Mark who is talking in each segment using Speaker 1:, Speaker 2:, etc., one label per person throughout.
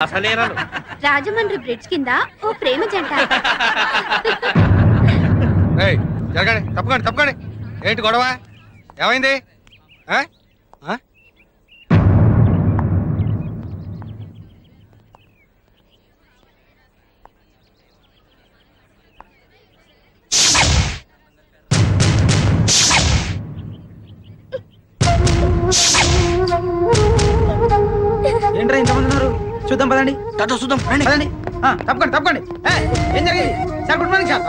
Speaker 1: అసలేరాలు
Speaker 2: Rajahmundry bridge కింద ఓ ప్రేమ జంట.
Speaker 3: జరగండి, తప్పకండి. ఏంటి గొడవ? ఏమైంది?
Speaker 4: ఏంట్రా ఇంతమంది ఉన్నారు? చూద్దాం పదండి. చూద్దాం పదండి. తప్పకండి. ఏం జరిగింది సార్? Good morning sir.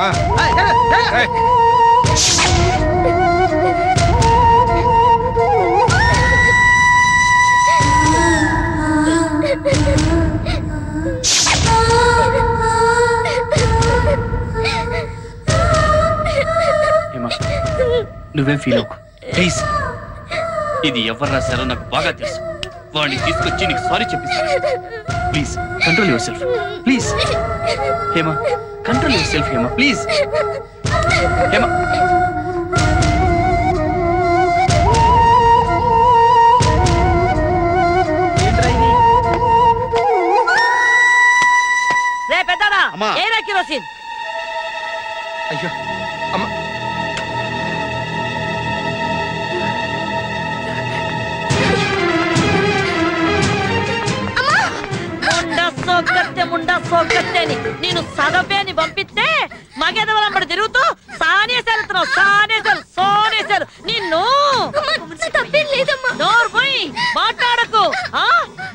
Speaker 1: నువ్వేం ఫీల్ అవ్వకు ప్లీజ్. ఇది ఎవరు రాశారో నాకు బాగా తెలుసు. వాడిని తీసుకొచ్చి నీకు సారీ చెప్పిస్తాను. Please control yourself. Please Hema, control yourself. Hema please. Hema
Speaker 5: రే పెద్దనా, ఏరా కిరోసిన్?
Speaker 3: అయ్యో అమ్మ,
Speaker 5: ముండా సోగత్తే అని నేను సగపేని పంపిస్తే మగెదవలంబడి తిరుగుతూ సోనేశాలు నిన్ను నోరు పోయి మాట్లాడకు.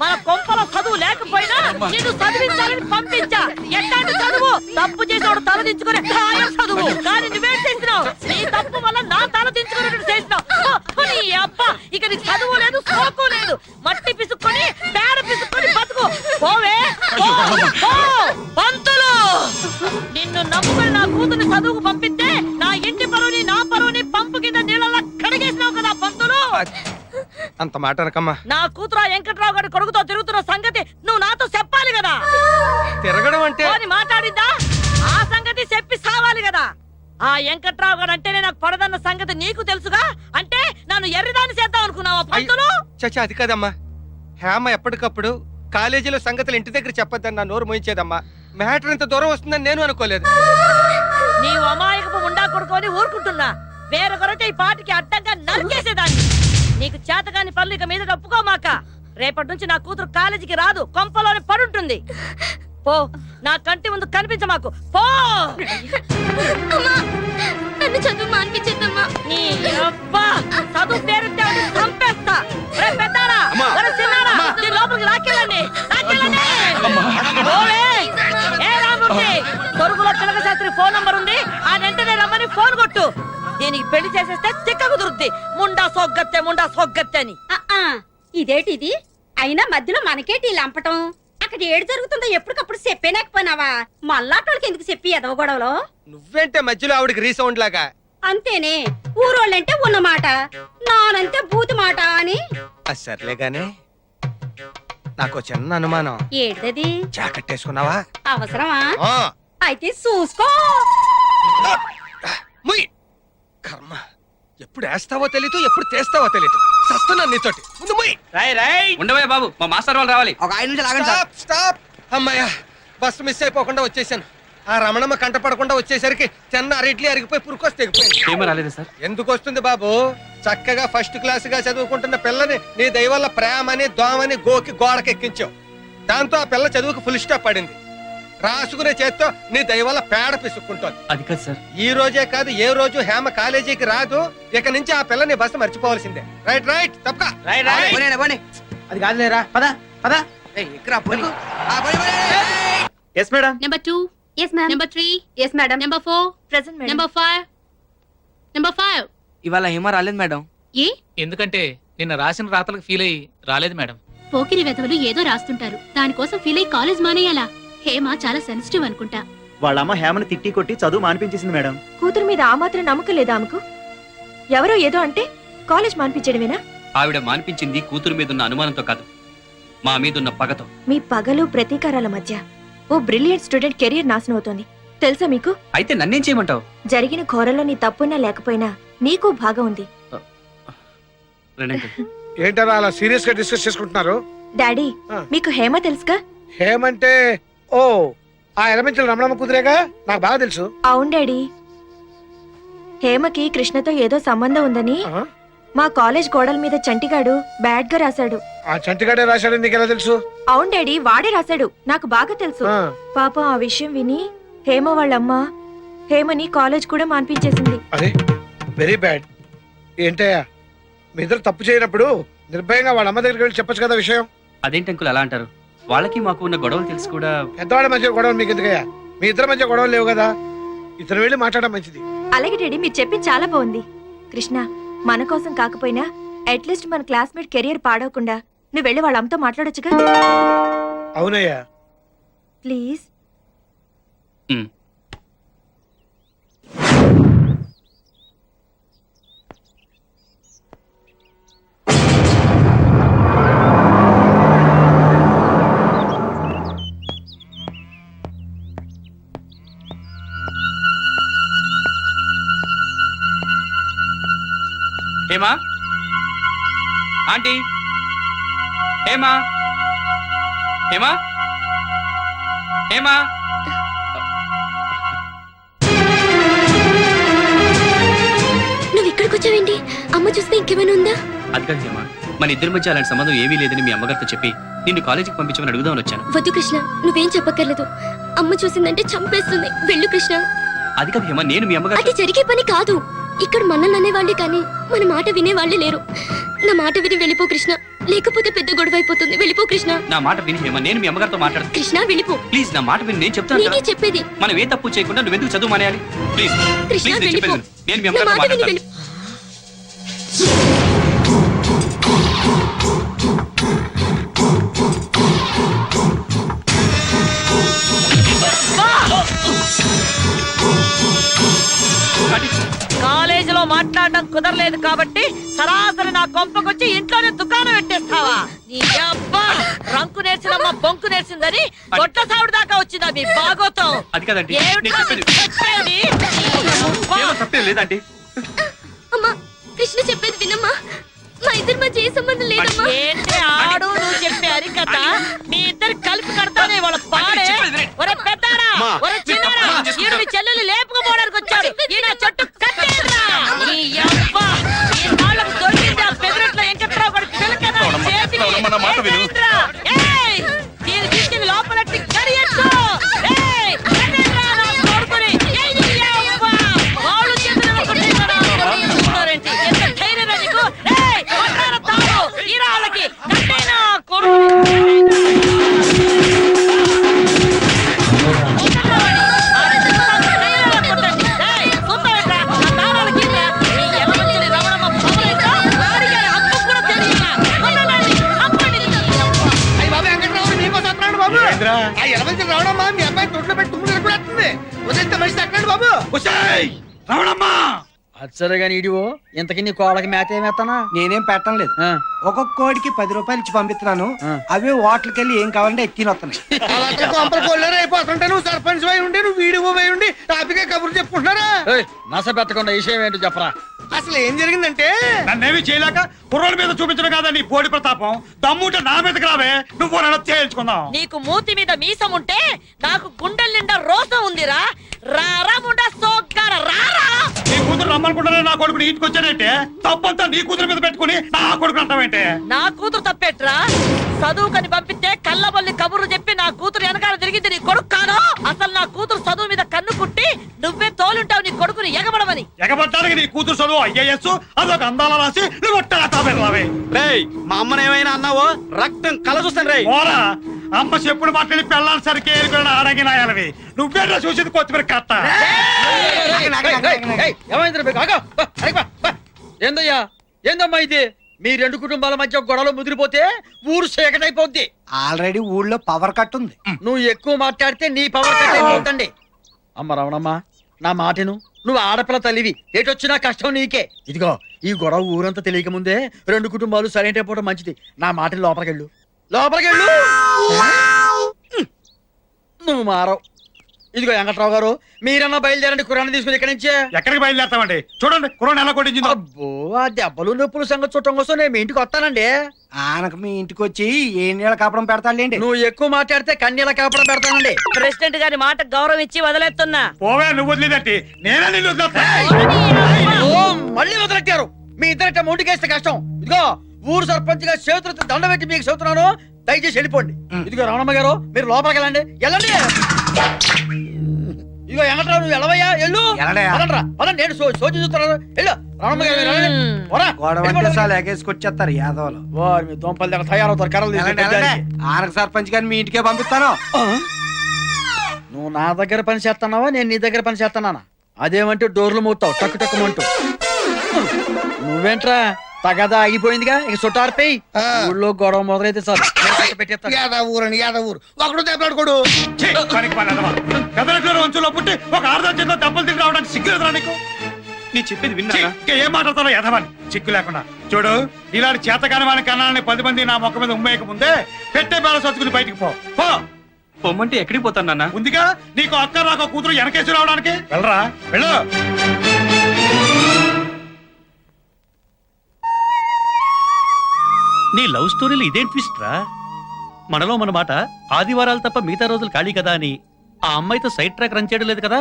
Speaker 5: మన కొంపలో చదువు లేకపోయినా నిన్ను చదివించాలని పంపించా. ఎట్లాంటి చదువు? తప్పు చేసేవాడు తల దించుకునే చదువు. కానీ నువ్వేం చేసినావు? నీ తప్పు వల్ల నా తల దించుకునేట్టు చేసినావు. నీ అబ్బా, ఇక నీ చదువు లేదు, సోకు లేదు. మట్టి పిసుక్కొని పేడ పిసుక్కొని బతుకు. పోవే పంతులు. నిన్ను నమ్ముకుని నా కూతుర్ని చదువుకు పంపిస్తే నా ఇంటి పరువుని నా పరువుని పంపు కింద నీళ్ళలా కడిగేసినావు కదా పంతులు.
Speaker 3: అంత మాట అనకమ్మా.
Speaker 5: నా కూతురు వెంకట్రావు గారి కొడుకుతో తిరుగుతున్న సంగతి నువ్వు నాతో చెప్పాలి కదా.
Speaker 3: తిరగడం అంటే
Speaker 5: మాట్లాడిందా? ఆ సంగతి చెప్పి సావాలి కదా. ఆ వెంకట్రావు గారు అంటేనే నాకు పడదన్న సంగతి నీకు తెలుసుగా. అంటే నన్ను ఎర్రిదాన్ని చేద్దాం అనుకున్నావా పంతులు?
Speaker 3: చచ్చా, అది కాదమ్మా. హేమ ఎప్పటికప్పుడు కాలేజీలో సంగతులు ఇంటి దగ్గర చెప్పొద్దని నా నోరు మోయించేదమ్మా. మ్యాటర్ ఇంత దూరం వస్తుందని నేను అనుకోలేదు.
Speaker 5: నీవు అమాయకపు ఉండా కొడుకొని ఊరుకుంటున్నా. వేరొకరైతే ఈ పాటికి అడ్డంగా నరికేసేదాన్ని. నీకు చేతగాని పనులు ఇక మీద ఒప్పుకోమాక. రేపటి నుంచి నా కూతురు కాలేజీకి రాదు, కొంపలోనే పడుంటుంది. పో, నా కంటి ముందు కనిపించమాకు. పో.
Speaker 2: నన్ను చదువు మానిపించేద్దమ్మా.
Speaker 5: నీ అబ్బా, చదువు పేరుంటే చంపేస్తా. లోపలికి లాక్కెళ్ళండి. తొరుగులో తిలక శాస్త్రి ఫోన్ నంబర్ ఉంది. ఆ వెంటనే రమ్మని ఫోన్ కొట్టు. దీనికి పెళ్లి చేసేస్తే చిక్క కుదురుద్ది. ముండా సోగ్గత్తే అని.
Speaker 2: ఇదేటిది? అయినా మధ్యలో మనకేటి లంపటం? అక్కడ ఏడు జరుగుతుందో ఎప్పటికప్పుడు చెప్పేనాకపోయినావా? మళ్ళాటోళ్ళకి ఎందుకు చెప్పి ఎదవ గొడవలో?
Speaker 3: నువ్వేంటే మధ్యలో ఆవిడకి రీసౌండ్ లాగా?
Speaker 2: అంతేనే, ఊరోళ్ళంటే ఉన్న మాట, నానంతే బూతి మాట అని.
Speaker 3: సర్లేగానే, నాకు చిన్న అనుమానం.
Speaker 2: ఏడది?
Speaker 3: జాకెట్ వేసుకున్నావా?
Speaker 2: అవసరమా? అయితే చూసుకో.
Speaker 3: కర్మ, ఎప్పుడు వేస్తావో తెలీదు, ఎప్పుడు తీస్తావో తెలీదు. సస్తున్నాను నీతోటి. ముందు
Speaker 1: ఉండవే బాబు, మా మాస్టర్ వాళ్ళు రావాలి.
Speaker 4: ఒక 5 నిమిషాలు ఆగండి సార్.
Speaker 3: స్టాప్. అమ్మాయ్యా, బస్సు మిస్ అయిపోకుండా వచ్చేసాను. ఆ రమణమ్మ కంటపడకుండా వచ్చేసరికి తిన్న అరిట్లు అరిగిపోయి పురుకొస్తే తెగిపోయింది.
Speaker 1: ఏమో రాలేదు సార్.
Speaker 3: ఎందుకు వస్తుంది బాబు? చక్కగా ఫస్ట్ క్లాస్ గా చదువుకుంటున్న పిల్లని నీ దయ వల్ల ప్రేమని దోమని గోకి గోడకెక్కించావు. దాంతో ఆ పిల్ల చదువుకు ఫుల్ స్టాప్ పడింది. రాసుకునే చేత్తో నీ దయ వల్ల పేడ పిసుక్కుంటోంది.
Speaker 1: అది కాదు సార్.
Speaker 3: ఈ రోజే కాదు, ఏ రోజు హేమ కాలేజీకి రాదు. ఇక నుంచి ఆ పిల్లని బస్సు మర్చిపోవాల్సిందే. రైట్ తప్పక.
Speaker 4: అది కాదులేరా, పద పద.
Speaker 6: Yes, madam.
Speaker 2: Number 2. Yes, ma'am. Number 3. Yes, madam. Number 4. Present, madam. Number 5. Number 5.
Speaker 4: ఇవాళ హేమ రాలేదు మేడం.
Speaker 2: ఏ?
Speaker 6: ఎందుకంటే నిన్న రాసిన రాతలకు ఫీల్ అయ్యి రాలేదు మేడం.
Speaker 2: పోకిరి వెధవలు ఏదో రాస్తుంటారు, దానికోసం ఫీల్ అయ్యి కాలేజ్ మానేయాలా? హేమ చాలా సెన్సిటివ్ అనుకుంటా.
Speaker 7: వాళ్ళ అమ్మ హేమను తిట్టి కొట్టి చదువు మానిపించేసింది మేడం.
Speaker 8: కూతురు మీద ఆ మాత్రం నమ్మకం లేదా ఆమెకు? ఎవరో ఏదో అంటే కాలేజ్ మానిపించడమేనా?
Speaker 1: ఆవిడ మానిపించింది కూతురు మీదున్న అనుమానంతో కాదు, మా మీదున్న పగతో.
Speaker 8: మీ పగలు ప్రతీకారాల మధ్య ఓ బ్రిలియంట్ స్టూడెంట్ కెరీర్ నాశనం అవుతోంది. తెలుసా మీకు?
Speaker 1: అయితే నన్నేం చేయమంటావు?
Speaker 8: జరిగిన ఘోరంలో నీ తప్పున్నా లేకపోయినా నీకు భాగం ఉంది.
Speaker 3: ఏంటలా అలా సీరియస్ గా డిస్కస్ చేసుకుంటున్నారు?
Speaker 8: డాడీ, మీకు హేమ తెలుసుగా?
Speaker 9: హేమంటే ఓ ఆ ఎలమెంచల రమణమ్మ కుదిరేగా నాకు బాగా తెలుసు.
Speaker 8: అవును డాడీ. హేమకి కృష్ణతో ఏదో సంబంధం ఉందని
Speaker 9: ఆ?
Speaker 8: మా కాలేజ్ గోడల మీద చంటిగాడు బ్యాడ్ గా రాశాడు.
Speaker 9: ఆ చంటిగాడే రాశాడని నీకు ఎలా తెలుసు?
Speaker 8: అవును డాడీ, వాడే రాశాడు, నాకు బాగా తెలుసు.
Speaker 9: ఆ.
Speaker 8: పాపం ఆ విషయం విని హేమ వాళ్ళమ్మ హేమని కాలేజ్ కూడా మాన్పించేసింది.
Speaker 9: అరే వెరీ బ్యాడ్. ఏంటయ్యా మీ ఇద్దరు తప్పు చేయనప్పుడు నిర్భయంగా వాళ్ళ అమ్మ దగ్గరికి వెళ్ళి చెప్పొచ్చు కదా విషయం.
Speaker 1: అదేంటి అంకుల్ అలా అంటారు? వాళ్ళకి మాకు ఉన్న గొడవలు తెలుసు కూడా.
Speaker 9: పెద్దవాళ్ళ మధ్య గొడవలు మీకు ఎందుకయ్యా? మీ ఇద్దరి మధ్య గొడవలు లేవు కదా, ఇద్దరు వెళ్ళి మాట్లాడడం మంచిది.
Speaker 8: అలాగే డాడీ, మీరు చెప్పింది చాలా బాగుంది. కృష్ణ, మన కోసం కాకపోయినా అట్లీస్ట్ మన క్లాస్మేట్ కెరియర్ పాడవకుండా నువ్వు వెళ్ళి వాళ్ళ అమ్మతో మాట్లాడొచ్చుగా.
Speaker 9: అవునయ్యా.
Speaker 8: Please.
Speaker 1: Um. Hema, aunty, Hema, Hema, Hema.
Speaker 10: నువ్వు ఇక్కడికి వచ్చావేంటి? అమ్మ చూస్తే ఇంకేమైనా ఉందా?
Speaker 1: అది కాదు హేమా, మన ఇద్దరి మధ్య అలాంటి సంబంధం ఏమీ లేదని మీ అమ్మగారితో చెప్పి నిన్ను కాలేజీకి పంపించమని అడుగుదామని వచ్చాను.
Speaker 10: వద్దు కృష్ణ, నువ్వేం చెప్పక్కర్లేదు. అమ్మ చూసిందంటే చంపేస్తుంది. వెళ్ళు కృష్ణ.
Speaker 1: అది కాదు హేమా, నేను మీ అమ్మగారు.
Speaker 10: అది జరిగే పని కాదు. ఇక్కడ మనల్ని అనేవాళ్ళే కానీ మన మాట వినేవాళ్ళే లేరు. నా మాట విని వెళ్ళిపో కృష్ణ, లేకపోతే పెద్ద గొడవ అయిపోతుంది. వెళ్ళిపో కృష్ణ.
Speaker 1: నా మాట విని హేమా, నేను మీ అమ్మగారితో మాట్లాడతాను.
Speaker 10: కృష్ణ వెళ్ళిపో.
Speaker 1: ప్లీజ్ నా మాట విని, నేను చెప్తాను
Speaker 10: నేనే
Speaker 1: కదా.
Speaker 10: చెప్పేది.
Speaker 1: మనం ఏ తప్పు చేయకుండా నువ్వెందుకు చదువు మానేయాలి? ప్లీజ్
Speaker 10: కృష్ణ
Speaker 1: ప్లీజ్, నేను
Speaker 10: వెళ్ళిపో.
Speaker 1: చెప్పేది విను. నేను మీ
Speaker 10: నా
Speaker 1: అమ్మగారితో
Speaker 10: మాట విని
Speaker 1: మాట్లాడతాను.
Speaker 10: వెళ్ళిపో.
Speaker 5: కాలేజీలో మాట్లాడడం కుదరలేదు కాబట్టి సరాసరి నా కొంపకొచ్చి ఇంట్లోనే దుకాణం పెట్టేస్తావా? నీ అబ్బా రంకు నేర్చినమ్మ బొంకు నేర్చిందని గొట్ట సావిడి దాకా వచ్చిందా మీ బాగోతం?
Speaker 1: అది కాదండి,
Speaker 5: ఏమిటో
Speaker 1: నేను చెప్పేది.
Speaker 5: చెప్పేది?
Speaker 1: ఏమో తప్పేం లేదండి.
Speaker 10: అమ్మా, కృష్ణ చెప్పేది వినమ్మా. మా ఇద్దరి మధ్య ఏ సంబంధం లేదమ్మా.
Speaker 5: ఏంటి ఆడు నువ్వు చెప్పే అరికథ? మీ ఇద్దరు కలిపి కడతానే వాళ్ళ పాడే. ఒరే పెద్దారా, ఒరే చిన్నారా, ఈయన మీ చెల్లెలు లేపుకుపోవడానికి వచ్చారు. ఈయన చెట్టు కట్టేరా. నీ అబ్బా, ఈ వాళ్ళకు దొరికింది ఆ పెదరట్ల వెంకట్రావు గారి పిలకన చేతికి. ఏయ్, దీన్ని తీసుకెళ్లి లోపలట్టి కడియొచ్చు. ఏయ్, కట్టేరా నా కొడుకుని. ఏయ్, నీ అబ్బా, వాళ్ళు చేతులు కొట్టేరా. ఎంత ధైర్యం నీకు? ఏయ్, కొట్టారా తాడు ఈ రాళ్ళకి. కట్టేనా కొడుకుని.
Speaker 9: ఏంద్రా? ఆ ఎలమంచల రమణమ్మ మీ అబ్బాయి తొట్లో పెట్టి తుమ్ములు ఎరగొడుతుంది. ఉదయం మనిషి తగ్గండి బాబు.
Speaker 4: అచ్చరే గాని ఇడివో ఇంతకి నీ కోడకి మేత ఏమేస్తానా?
Speaker 11: నేనేం పెట్టడం లేదు. ఒక్కొక్క కోడికి 10 రూపాయలు ఇచ్చి పంపిస్తున్నాను. అవే హోటల్కి వెళ్ళి ఏం కావాలంటే ఎత్తిని వస్తున్నాయి.
Speaker 9: అలాంటి కొంపలు కొల్లేరు అయిపోతుంటే నువ్వు సర్పంచ్ అయి ఉండి నువ్వు వీడియో పోయి ఉండి టాపిక్ కబుర్లు చెప్పుకుంటున్నారా?
Speaker 4: నస పెట్టకుండా విషయం ఏంటో చెప్పరా.
Speaker 9: అసలు ఏం జరిగిందంటే
Speaker 12: నన్నేమి చేయలేక కుర్రోల మీద చూపించడం కాదా నీ పోడి ప్రతాపం. దమ్ముంటే నా మీదకి రావే, నువ్వు నన్ను చేయించుకుందాం.
Speaker 5: నీకు మూతి మీద మీసం ఉంటే నాకు గుండెల నిండా రోసం ఉందిరా. రారా ముండా సోగ్గారా, రారా.
Speaker 12: నీ కూతురు రమ్మనుకుంటానే నా కొడుకుని ఇంటికొచ్చానంటే తప్పంతా నీ కూతురు మీద పెట్టుకుని నా కొడుకు అంటావేంటే?
Speaker 5: నా కూతురు తప్పెట్రా? చదువుకని పంపిస్తే కళ్ళబొల్లి కబుర్లు చెప్పి నా కూతురు వెనకాల తిరిగింది నీ కొడుకు కాదు. అసలు నా కూతురు చదువు మీద కన్ను కుట్టి నువ్వే తోలుంటావు నీ కొడుకుని ఎగబడమని.
Speaker 12: ఎగబడ్డానికి నీ కూతురు చదువు IAS అదొక అందాల రాసి నువ్వు రావే.
Speaker 7: రేయ్ మా అమ్మని ఏమైనా అన్నావో రక్తం కల చూస్తాను రేయ్.
Speaker 12: ఓరా అమ్మ చెప్పుడు మాట్లాడి పెళ్ళాలి సరికి అడగి నాయాలవి. నువ్వే చూసింది కొత్తిమీర కట్ట.
Speaker 4: ఏందయ్యా ఏందమ్మా ఇది? మీ రెండు కుటుంబాల మధ్య గొడవలు ముదిరిపోతే ఊరు సేకటైపోద్ది.
Speaker 11: ఆల్రెడీ ఊళ్ళో పవర్ కట్ ఉంది.
Speaker 4: నువ్వు ఎక్కువ మాట్లాడితే నీ పవర్ కట్ అయిపోతండి. అమ్మ రమణమ్మ, నా మాటను. నువ్వు ఆడపిల్ల తల్లివి, ఏటొచ్చినా కష్టం నీకే. ఇదిగో ఈ గొడవ ఊరంతా తెలియక ముందే రెండు కుటుంబాలు సరైన అయిపోవడం మంచిది. నా మాటని లోపలికెళ్ళు, లోపలికెళ్ళు. నువ్వు మారవు. ఇదిగో వెంకట్రావు గారు మీరన్నా బయలుదేరండి కురాన్ని తీసుకుని ఇక్కడి నుంచే.
Speaker 12: ఎక్కడికి బయలుదేరతామండి? చూడండి కుర్రాడు ఎలా కొట్టించిందో.
Speaker 4: అబ్బో ఆ దెబ్బలు నొప్పులు సంగతి చూడటం కోసం నేను మీ ఇంటికి వస్తానండి.
Speaker 11: ఆనకు మీ ఇంటికి వచ్చి ఏ నీళ్ళ కాపడం పెడతాడులేండి.
Speaker 4: నువ్వు ఎక్కువ మాట్లాడితే కన్నీళ్ళ కాపడం పెడతానండి.
Speaker 5: ప్రెసిడెంట్ గారి మాట గౌరవం ఇచ్చి వదిలేస్తున్నా.
Speaker 12: పోవే, నువ్వు వదిలేదంటే నేనే నిన్ను వదిలేస్తా.
Speaker 4: ఓ, మళ్ళీ వదిలెట్టారు. మీ ఇద్దరిట ముందుకేస్తే కష్టం. ఇదిగో ఊరు సర్పంచ్ గా చేతులతో దండ పెట్టి మీకు చెబుతున్నాను, దయచేసి వెళ్ళిపోండి. ఇదిగో రమణమ్మ గారు మీరు లోపలికి వెళ్ళండి. వెళ్ళండి. ఇదిగో వెంకట్రావు నువ్వు వెళ్ళవయ్యా, వెళ్ళు.
Speaker 11: వెళ్ళడయ్యా.
Speaker 4: వెళ్ళండ్రా, పదండి, నేను సోచి చూస్తున్నాను. వెళ్ళు రమణమ్మ గారు, మీరు వెళ్ళండి. పోరా.
Speaker 11: గొడవ అంటే చాలు ఎగేసుకొచ్చేస్తారు యాదవులు.
Speaker 4: వారు మీ దోంపల దగ్గర తయారవుతారు కర్రలు తీసుకొని.
Speaker 11: ఆనకు సర్పంచ్ గారిని మీ ఇంటికే పంపిస్తాను.
Speaker 4: నువ్వు నా దగ్గర పని చేస్తున్నావా, నేను నీ దగ్గర పని చేస్తున్నానా? అదేమంటే డోర్లు మూతావు టక్కు టక్కుమంటూ. నువ్వేంట్రా తగదా ఆగిపోయిందిగా, ఇక చుట్టారిపోయి ఊళ్ళో గొడవ మొదలైతే చాలు పెట్టేస్తాను.
Speaker 9: యాదవూరని యాదవూరు ఒకడు దెబ్బలాడుకోడు.
Speaker 12: ఛీ, పనికి మాలిన ఎదవ. పెదరెడ్డి వంశంలో పుట్టి ఒక ఆరుదాం చేతిలో దెబ్బలు తిరిగి రావడానికి సిగ్గు లేదురా నీకు?
Speaker 1: నేను చెప్పేది
Speaker 12: ఛీ,
Speaker 1: విన్నా
Speaker 12: ఇంకా ఏం మాట్లాడతారో ఎదవని సిగ్గు లేకుండా. చూడు, ఇలాంటి చేతకాని వాని కన్నాలని 10 మంది నా మొక్క మీద ఉమ్మేయక ముందే పెట్టే బేల సచ్చుకుని బయటికి పో.
Speaker 1: పొమ్మంటే ఎక్కడికి పోతాను నాన్న?
Speaker 12: ఉందిగా నీకు అక్క రాక కూతురు వెనకేసి రావడానికి. వెళ్ళరా, వెళ్ళు.
Speaker 1: నీ లవ్ స్టోరీలో ఇదేం ట్విస్ట్ రా? మనలో మన మాట ఆదివారాలు తప్ప మిగతా రోజులు ఖాళీ కదా అని ఆ అమ్మాయితో సైడ్ ట్రాక్ రన్ చేయడం లేదు కదా?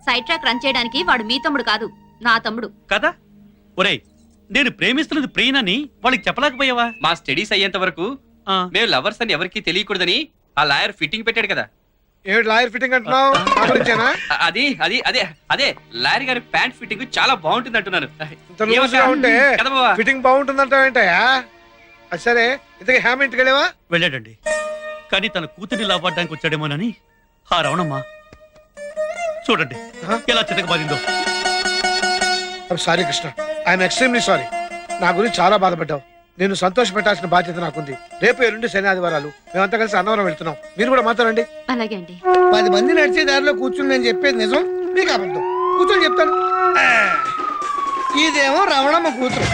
Speaker 8: సైడ్ ట్రాక్ రన్ చేయడానికి వాడు మీ తమ్ముడు కాదు, నా తమ్ముడు.
Speaker 1: కదా? ఒరేయ్, నేను ప్రేమిస్తున్నది ప్రియనని వాళ్ళకి చెప్పలేకపోయావా? మా స్టడీస్ అయ్యేంత వరకు మేము లవర్స్ అని ఎవరికీ తెలియకూడదని ఆ లాయర్ ఫిట్టింగ్ పెట్టాడు కదా.
Speaker 9: ఏమిటి లాయర్ ఫిట్టింగ్ అంటున్నావు? నా గురించేనా?
Speaker 1: అది అది అదే అదే లాయర్ గారి ప్యాంట్ ఫిట్టింగ్ చాలా బాగుంటుంది అంటున్నాను.
Speaker 9: ఇంత లూజ్గా ఉంటే
Speaker 1: కదా బావా?
Speaker 9: ఫిట్టింగ్ బాగుంటుందంటావు ఏంటయ్యా? అది సరే, ఇంతకీ హ్యామ్ ఇంటికి వెళ్ళావా?
Speaker 1: వెళ్ళాడండి, కానీ తన కూతుర్ని లాభపడడానికి వచ్చాడేమోనని ఆ రవణమ్మ చూడండి ఎలా చితకబాదిందో.
Speaker 9: Sorry Krishna, I'm extremely sorry. నా గురించి చాలా బాధపడ్డావు. నేను సంతోష పెట్టాల్సిన బాధ్యత నాకుంది. రేపు ఎల్లుండి శని ఆదివారాలు మేమంతా కలిసి అన్నవరం వెళ్తున్నాం. మీరు కూడా మాట్లాడండి.
Speaker 8: అలాగే అండి.
Speaker 9: 10 మంది నడిచే దారిలో కూర్చుని నేను చెప్పేది నిజం, మీకు అబద్ధం. కూర్చొని చెప్తాను. ఇదేమో రమణమ్మ కూతురు,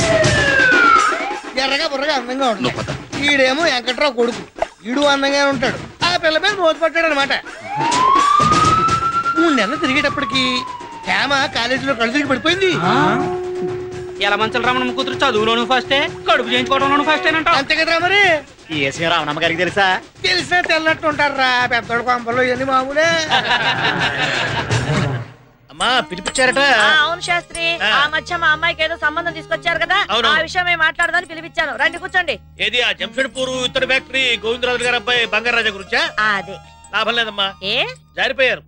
Speaker 9: ఎర్రగా బుర్రగా అందంగా ఉంటాడు. ఈడేమో వెంకట్రావు కొడుకు, ఈడు అందంగానే ఉంటాడు. ఆ పిల్ల మీద మోత పట్టాడు అనమాట. 3 నెలలు తిరిగేటప్పటికి హేమ కాలేజీలో కళ్ళు తిరిగి పడిపోయింది.
Speaker 1: ఎలా మంచం రమణమ్మ కూతురు చదువులోను ఫస్టే, కడుపు చేయించుకోవడంలోను ఫస్ట్ అంట.
Speaker 9: అంతే కదరా మరి.
Speaker 7: రమణమ్మ గారికి తెలుసా?
Speaker 9: తెలిసినా తెల్లట్టు ఉంటారా పెద్దోడు కొంపలు ఇవన్నీ మామూలే.
Speaker 7: అమ్మా పిలిపించారట.
Speaker 5: అవును శాస్త్రి, ఆ మధ్య మా అమ్మాయికి ఏదో సంబంధం తీసుకొచ్చారు కదా, ఆ విషయం మాట్లాడదని పిలిపించాను. రండి కూర్చోండి.
Speaker 7: ఏది ఆ జంషెడ్పూర్ ఇత్తడి ఫ్యాక్టరీ గోవిందరాజు గారి అబ్బాయి బంగారాజా గురించా?
Speaker 5: అదే
Speaker 7: లాభం లేదమ్మా,
Speaker 5: ఏ
Speaker 7: జారిపోయారు.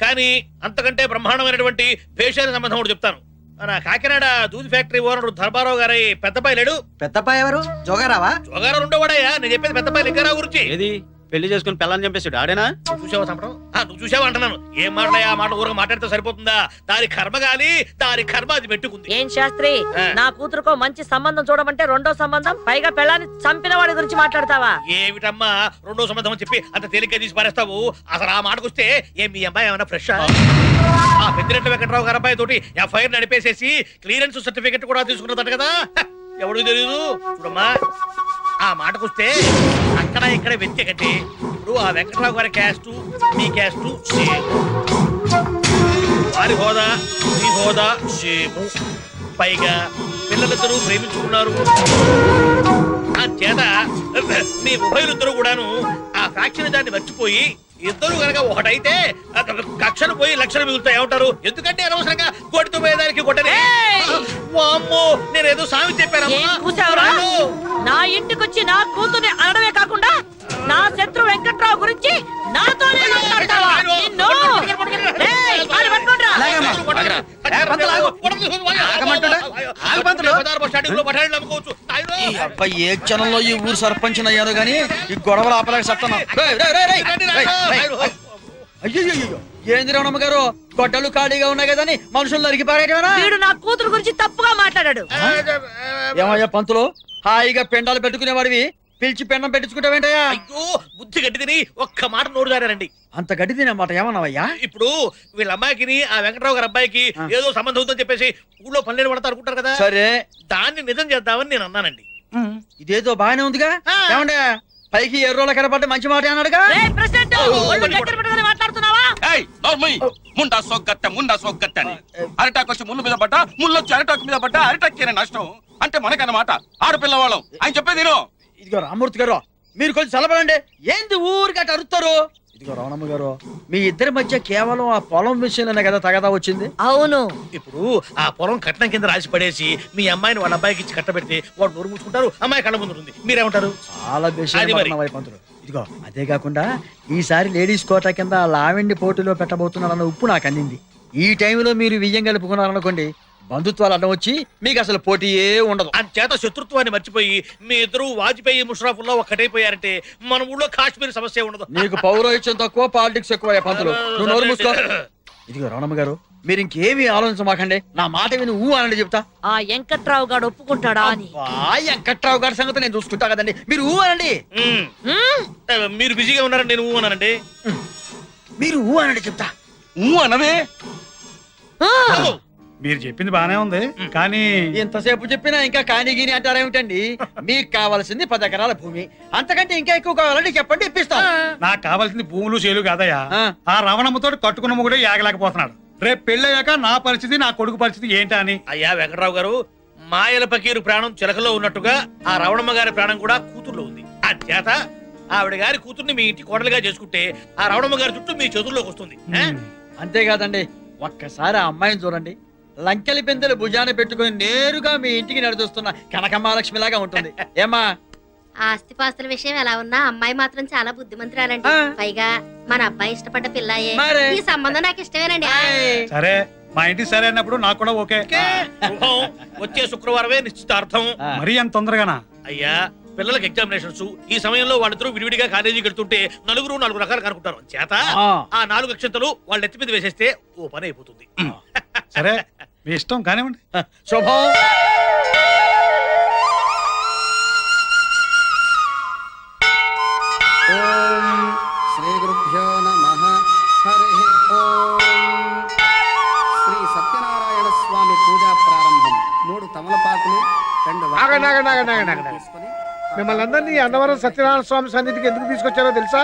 Speaker 7: కానీ అంతకంటే బ్రహ్మాండమైనటువంటి భేషాల సంబంధం కూడా చెప్తాను. మన కాకినాడ దూది ఫ్యాక్టరీ ఓనర్ ధర్మారావు గారి పెద్దపాయి లేడు?
Speaker 11: పెద్దపాయ ఎవరు? జోగారావా?
Speaker 7: జోగారావు ఉండవాడయ్యా, నేను చెప్పేది పెద్దపాయి లింగారావు గురించి.
Speaker 1: ఏది పెళ్లి చేసుకుని పిల్లని చంపేసాడు ఆడేనా?
Speaker 7: చూసావా చంపడం? నువ్వు చూసావా అంటున్నాను. ఏం మాట్లాడా ఆ మాట ఊరగా మాట్లాడితే సరిపోతుందా? దాని కర్మ గాలి, దాని కర్మ అది పెట్టుకుంది.
Speaker 5: ఏం శాస్త్రి, నా కూతురుకో మంచి సంబంధం చూడమంటే రెండో సంబంధం, పైగా పెళ్ళాన్ని చంపిన వాడి గురించి మాట్లాడతావా?
Speaker 7: ఏమిటమ్మా రెండో సంబంధం అని చెప్పి అంత తేలిగ్గా తీసి పారేస్తావు? అసలు ఆ మాటకొస్తే ఏం మీ అమ్మాయి ఏమైనా ఫ్రెష్? ఆ పెద్దిరెడ్డి వెంకట్రావు గారి అబ్బాయి తోటి ఎఫ్ఐఆర్ నడిపేసేసి క్లియరెన్స్ సర్టిఫికెట్ కూడా తీసుకున్నదట కదా. ఎవడు తెలియదు. చూడమ్మా, ఆ మాటకొస్తే అక్కడ ఇక్కడ వెతికే కంటే ఇప్పుడు ఆ వెంకట్రావు గారి క్యాస్టు మీ క్యాస్టు సేమ్. వారి హోదా మీ హోదా సేము. పైగా పిల్లలిద్దరూ ప్రేమించుకున్నారు. ఆ చేత మీ ఉభయులిద్దరూ కూడాను ఆ ఫ్యాక్షన్ దాన్ని మర్చిపోయి ఇద్దరు కనుక ఒకటైతే కక్షలు పోయి లక్షలు మిగులుతాయి. ఏమంటారు? ఎందుకంటే అనవసరంగా కొడుతూ పోయేదానికి కొట్టనే. వామ్మో, నేనేదో సామి చెప్పాను.
Speaker 5: నా ఇంటికొచ్చి నా కూతుర్ని అనడమే కాకుండా నా శత్రు వెంకట్రావు గురించి నాతోనే మాట్లాడతావా? నిన్ను ఏయ్, కాలు పట్టుకోండిరా.
Speaker 4: ఈ అబ్బాయి ఏ క్షణంలో ఈ ఊరు సర్పంచ్ అయ్యాను గానీ ఈ గొడవలు ఆపలేక సత్తాను. అయ్యో ఏంది రమణమ్మ గారు, గొడ్డలు ఖాళీగా ఉన్నాయి కదా మనుషులు నరికి పారేయడమేనా?
Speaker 5: వీడు నా కూతురు గురించి తప్పుగా మాట్లాడాడు.
Speaker 4: ఏమయ్యా పంతులు, హాయిగా పెండాలు పెట్టుకునేవాడివి పిలిచి పెండం పెట్టించుకుంటావేంటయ్యా?
Speaker 7: అయ్యో, బుద్ధి గడ్డి తిని ఒక్క మాట నోరు జారారండి.
Speaker 4: అంత గడ్డి తినేమాట ఏమన్నావయ్యా?
Speaker 7: ఇప్పుడు వీళ్ళ అమ్మాయికి ఆ వెంకటరావు గారి అబ్బాయికి ఏదో సంబంధం ఉందని చెప్పేసి ఊళ్ళో పనులు పడతా అనుకుంటారు కదా.
Speaker 4: సరే, దాన్ని
Speaker 7: నిజం చేద్దామని నేను అన్నానండి.
Speaker 4: ఇదేదో బాగానే ఉందిగా. ఏమండే పైకి ఎర్రోళ్ళ కనపడ్డ మంచి మాట అన్నాడుగా.
Speaker 5: మాట్లాడుతున్నావా?
Speaker 13: ఏయ్ నోర్మయ్ ముండా సోగ్గత్త అని అరిటాకు వచ్చి ముళ్ళు మీద పడ్డా ముళ్ళు వచ్చి అరిటాకు మీద పడ్డా అరిటాక్ నష్టం అంటే మనకన్నమాట ఆడపిల్లవాళ్ళం ఆయన చెప్పేది నేను.
Speaker 4: ఇదిగో రామూర్తి గారు మీరు కొంచెం చల్లబడండి. ఏంది ఊరికి అటు అరుస్తారు? ఇదిగో రమణమ్మ గారు మీ ఇద్దరి మధ్య కేవలం ఆ పొలం విషయంలోనే కదా తగదా వచ్చింది.
Speaker 5: అవును.
Speaker 7: ఇప్పుడు ఆ పొలం కట్నం కింద రాసి పడేసి మీ అమ్మాయిని వాళ్ళ అబ్బాయికి ఇచ్చి కట్టబెడితే వాడు నోరు మూసుకుంటారు, అమ్మాయి కళ్ళ ముందు ఉంది. మీరేమంటారు?
Speaker 4: చాలా
Speaker 7: అది మరి.
Speaker 4: పంతులు. ఇదిగో అదే కాకుండా ఈసారి లేడీస్ కోటా కింద లావెండి పోటీలో పెట్టబోతున్నారన్న ఉప్పు నాకు అందింది. ఈ టైంలో మీరు వియ్యం కలుపుకున్నారనుకోండి బంధుత్వాలు అడ్డం వచ్చి మీకు అసలు పోటీయే ఉండదు.
Speaker 7: అంచేత శత్రుత్వాన్ని మర్చిపోయి మీ ఇద్దరు వాజ్పేయి ముషరాఫుల్లో ఒక్కటైపోయారంటే మన ఊళ్ళో కాశ్మీర్ సమస్య ఉండదు.
Speaker 4: నీకు పౌరోహిత్యం తక్కువ పాలిటిక్స్ ఎక్కువ పంతులు. నువ్వు నోరు మూసుకో. ఇదిగో రమణమ్మ గారు మీరు ఇంకేమీ ఆలోచించమాకండి. నా మాట విని ఊ అనండి చెప్తా.
Speaker 5: ఆ వెంకట్రావు గారు ఒప్పుకుంటాడా అని.
Speaker 4: వెంకట్రావు గారి సంగతి నేను చూసుకుంటా కదండి. మీరు ఊ అనండి.
Speaker 7: మీరు బిజీగా ఉన్నారని నేను అన్నానండి.
Speaker 4: మీరు ఊ అనండి చెప్తా.
Speaker 13: అనవే
Speaker 12: మీరు చెప్పింది బానే ఉంది కానీ
Speaker 4: ఎంతసేపు చెప్పినా ఇంకా కాని గీని అంటారేమిటండి? మీకు కావాల్సింది 10 ఎకరాల భూమి, అంతకంటే ఇంకా ఎక్కువ కావాలంటే చెప్పండి ఇప్పిస్తాం.
Speaker 12: నాకు కావాల్సింది భూములు చేలు కాదయ్యా. ఆ రవణమ్మతో కట్టుకున్న మొగుడే యాగలేకపోతున్నాడు. రేపు పెళ్ళయ్యాక నా పరిస్థితి నా కొడుకు పరిస్థితి ఏంటా అని.
Speaker 7: అయ్యా వెంకట్రావు గారు, మాయల పకీరు ప్రాణం చిలకలో ఉన్నట్టుగా ఆ రవణమ్మ గారి ప్రాణం కూడా కూతుర్లో ఉంది. అంచేత ఆవిడ గారి కూతుర్ని మీ ఇంటి కోడలుగా చేసుకుంటే ఆ రవణమ్మ గారి చుట్టూ మీ చేతుల్లోకి వస్తుంది.
Speaker 4: అంతేకాదండి ఒక్కసారి ఆ అమ్మాయిని చూడండి. లంకెలి పెందెలు భుజాన పెట్టుకుని నేరుగా మీ ఇంటికి నడిదొస్తున్న కనకమహాలక్ష్మి లాగా ఉంటుంది. ఏమా
Speaker 10: ఆస్తిపాస్తుల విషయం ఎలా ఉన్నా అమ్మాయి మాత్రం చాలా బుద్ధిమంతురాలండి. పైగా మన అబ్బాయి ఇష్టపడ్డ పిల్లాయే. ఈ సంబంధం నాకు ఇష్టమేనండి.
Speaker 12: సరే మా ఇంటికి సరే అన్నప్పుడు నాకు కూడా ఓకే.
Speaker 7: వచ్చే శుక్రవారమే నిశ్చితార్థం.
Speaker 12: మరీ అంత తొందరగానా?
Speaker 7: అయ్యా పిల్లలకి ఎగ్జామినేషన్స్ ఈ సమయంలో వాళ్ళిద్దరూ విడివిడిగా కాలేజీకి వెళ్తుంటే నలుగురు 4 రకాలు కనుక్కుంటారు. చేత ఆ 4 అక్షంతలు వాళ్ళ ఎత్తి మీద వేసేస్తే ఓ పని అయిపోతుంది.
Speaker 12: సరే మీ ఇష్టం కానివ్వండి.
Speaker 4: శుభం.
Speaker 11: శ్రీ గురుభ్యో నమః. హరి ఓం. శ్రీ సత్యనారాయణ స్వామి పూజా ప్రారంభం. 3 తమలపాకులు 2 తీసుకొని
Speaker 9: మిమ్మల్ని అందరినీ అన్నవరం సత్యనారాయణ స్వామి సన్నిధికి ఎందుకు తీసుకొచ్చారో తెలుసా?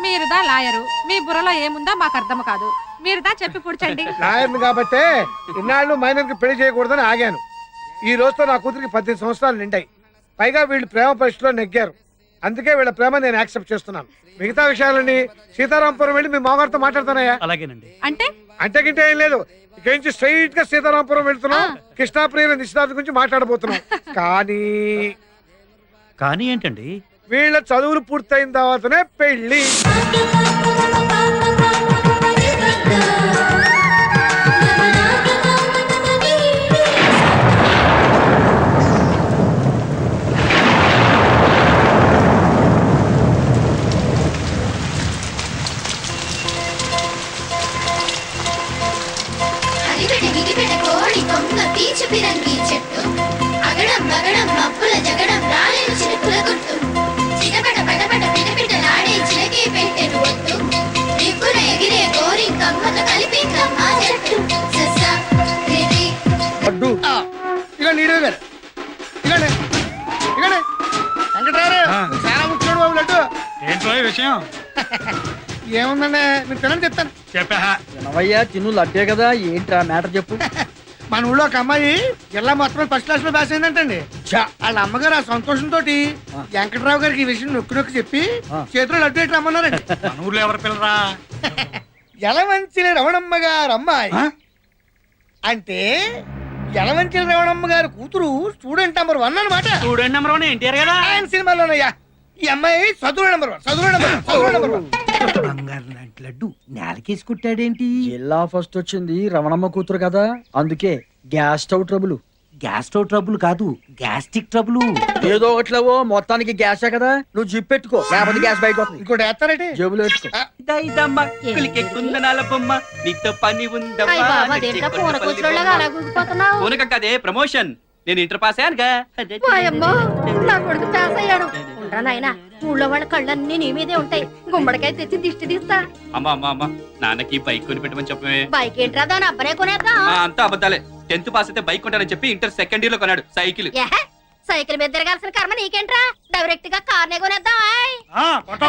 Speaker 2: మీరుదా లాయరు, మీ బుర్రలో ఏముందో మాకు అర్థం కాదు. మీరుదా చెప్పి కూర్చోండి.
Speaker 9: లాయర్ని కాబట్టే ఇన్నాళ్ళు మైనర్కి పెళ్లి చేయకూడదని ఆగాను. ఈ రోజుతో నా కూతురికి 18 సంవత్సరాలు నిండాయి. పైగా వీళ్ళు ప్రేమ పరీక్షలో నెగ్గారు. అందుకే వీళ్ళ ప్రేమ నేను యాక్సెప్ట్ చేస్తున్నాను. మిగతా విషయాలన్నీ సీతారాంపురం వెళ్ళి మీ మామగారితో మాట్లాడతానయ్యా.
Speaker 7: అలాగేనండి.
Speaker 2: అంటే
Speaker 9: గింటే ఏం లేదు. ఇక నుంచి స్ట్రైట్ గా సీతారాంపురం వెళ్తున్నాం. కృష్ణాప్రియుల నిశ్చితార్థం గురించి మాట్లాడబోతున్నాం. కానీ
Speaker 7: ఏంటండి?
Speaker 9: వీళ్ళ చదువులు పూర్తయిన తర్వాతనే పెళ్లి. అడ్డు ఇక నీడే వేరు. ఇగనే ఇగనే వెంకటరావు చాలా ముఖ్యుడు బాబు. లడ్డు
Speaker 12: ఏంటో ఈ విషయం?
Speaker 9: ఏముందండి మీరు తినని చెప్తాను.
Speaker 12: చెప్పా
Speaker 4: వినవయ్యా, తిను లడ్డే కదా. ఏంట్రా మ్యాటర్ చెప్పు.
Speaker 9: మన ఊళ్ళో ఒక అమ్మాయి జిల్లా మొత్తం ఫస్ట్ క్లాస్ లో పాస్ అయిందంటండి. వాళ్ళ అమ్మగారు ఆ సంతోషంతో వెంకటరావు గారికి ఈ విషయం నొక్కి నొక్కి చెప్పి చేతిలో లడ్డు ఎట్లా రమ్మన్నారండి.
Speaker 12: మన ఊర్లో ఎవరు పిల్లరా?
Speaker 9: యలవంచిలి రమణమ్మ గారు అమ్మాయి. అంటే యలవంచిలి రమణమ్మ గారు కూతురు స్టూడెంట్ నెంబర్ 1 అన్నమాట.
Speaker 7: స్టూడెంట్ నెంబర్ 1 ఎన్టీఆర్ కదా
Speaker 9: ఆయన సినిమాలోనయ్యా. ఈ అమ్మాయి చదువు నెంబర్ 1.
Speaker 11: బంగారు లాంటి లడ్డు నేలకేసి కుట్టాడేంటి?
Speaker 4: జిల్లా ఫస్ట్ వచ్చింది రమణమ్మ కూతురు కదా, అందుకే gas stove trouble.
Speaker 11: Gas stove trouble కాదు, గ్యాస్ట్రిక్ ట్రబుల్.
Speaker 4: ఏదో ఒకట్లేవో మొత్తానికి గ్యాసే కదా. నువ్వు జిప్ పెట్టుకో, లేకపోతే గ్యాస్ బయట వస్తుంది.
Speaker 9: ఇంకోటి వేస్తారంటే
Speaker 4: జేబులో పెట్టుకో.
Speaker 1: కదే ప్రమోషన్. నేను ఇంటర్ పాస్ అయ్యానుగా.
Speaker 2: నా కొడుకు పాస్ అయ్యాడు. ఉండరా నాయనా, ఊళ్ళో వాళ్ళ కళ్ళన్నీ నీ మీదే ఉంటాయి. గుమ్మడికాయ తెచ్చి దిష్టి తీస్తా.
Speaker 1: అమ్మా నాన్నకి బైక్ కొని పెట్టమని చెప్పమే.
Speaker 2: బైక్ ఏంట్రా, దాని అబ్బనే కొనేద్దాం.
Speaker 1: అంతా అబద్ధాలే. 10th పాస్ అయితే బైక్ కొంటానని చెప్పి ఇంటర్ సెకండ్ ఇయర్ లో కొన్నాడు సైకిల్.
Speaker 2: సైకిల్ మీద తిరగాల్సిన కర్మ నీకేంట్రా డైరెక్ట్ గా కార్నే కొనేద్దాం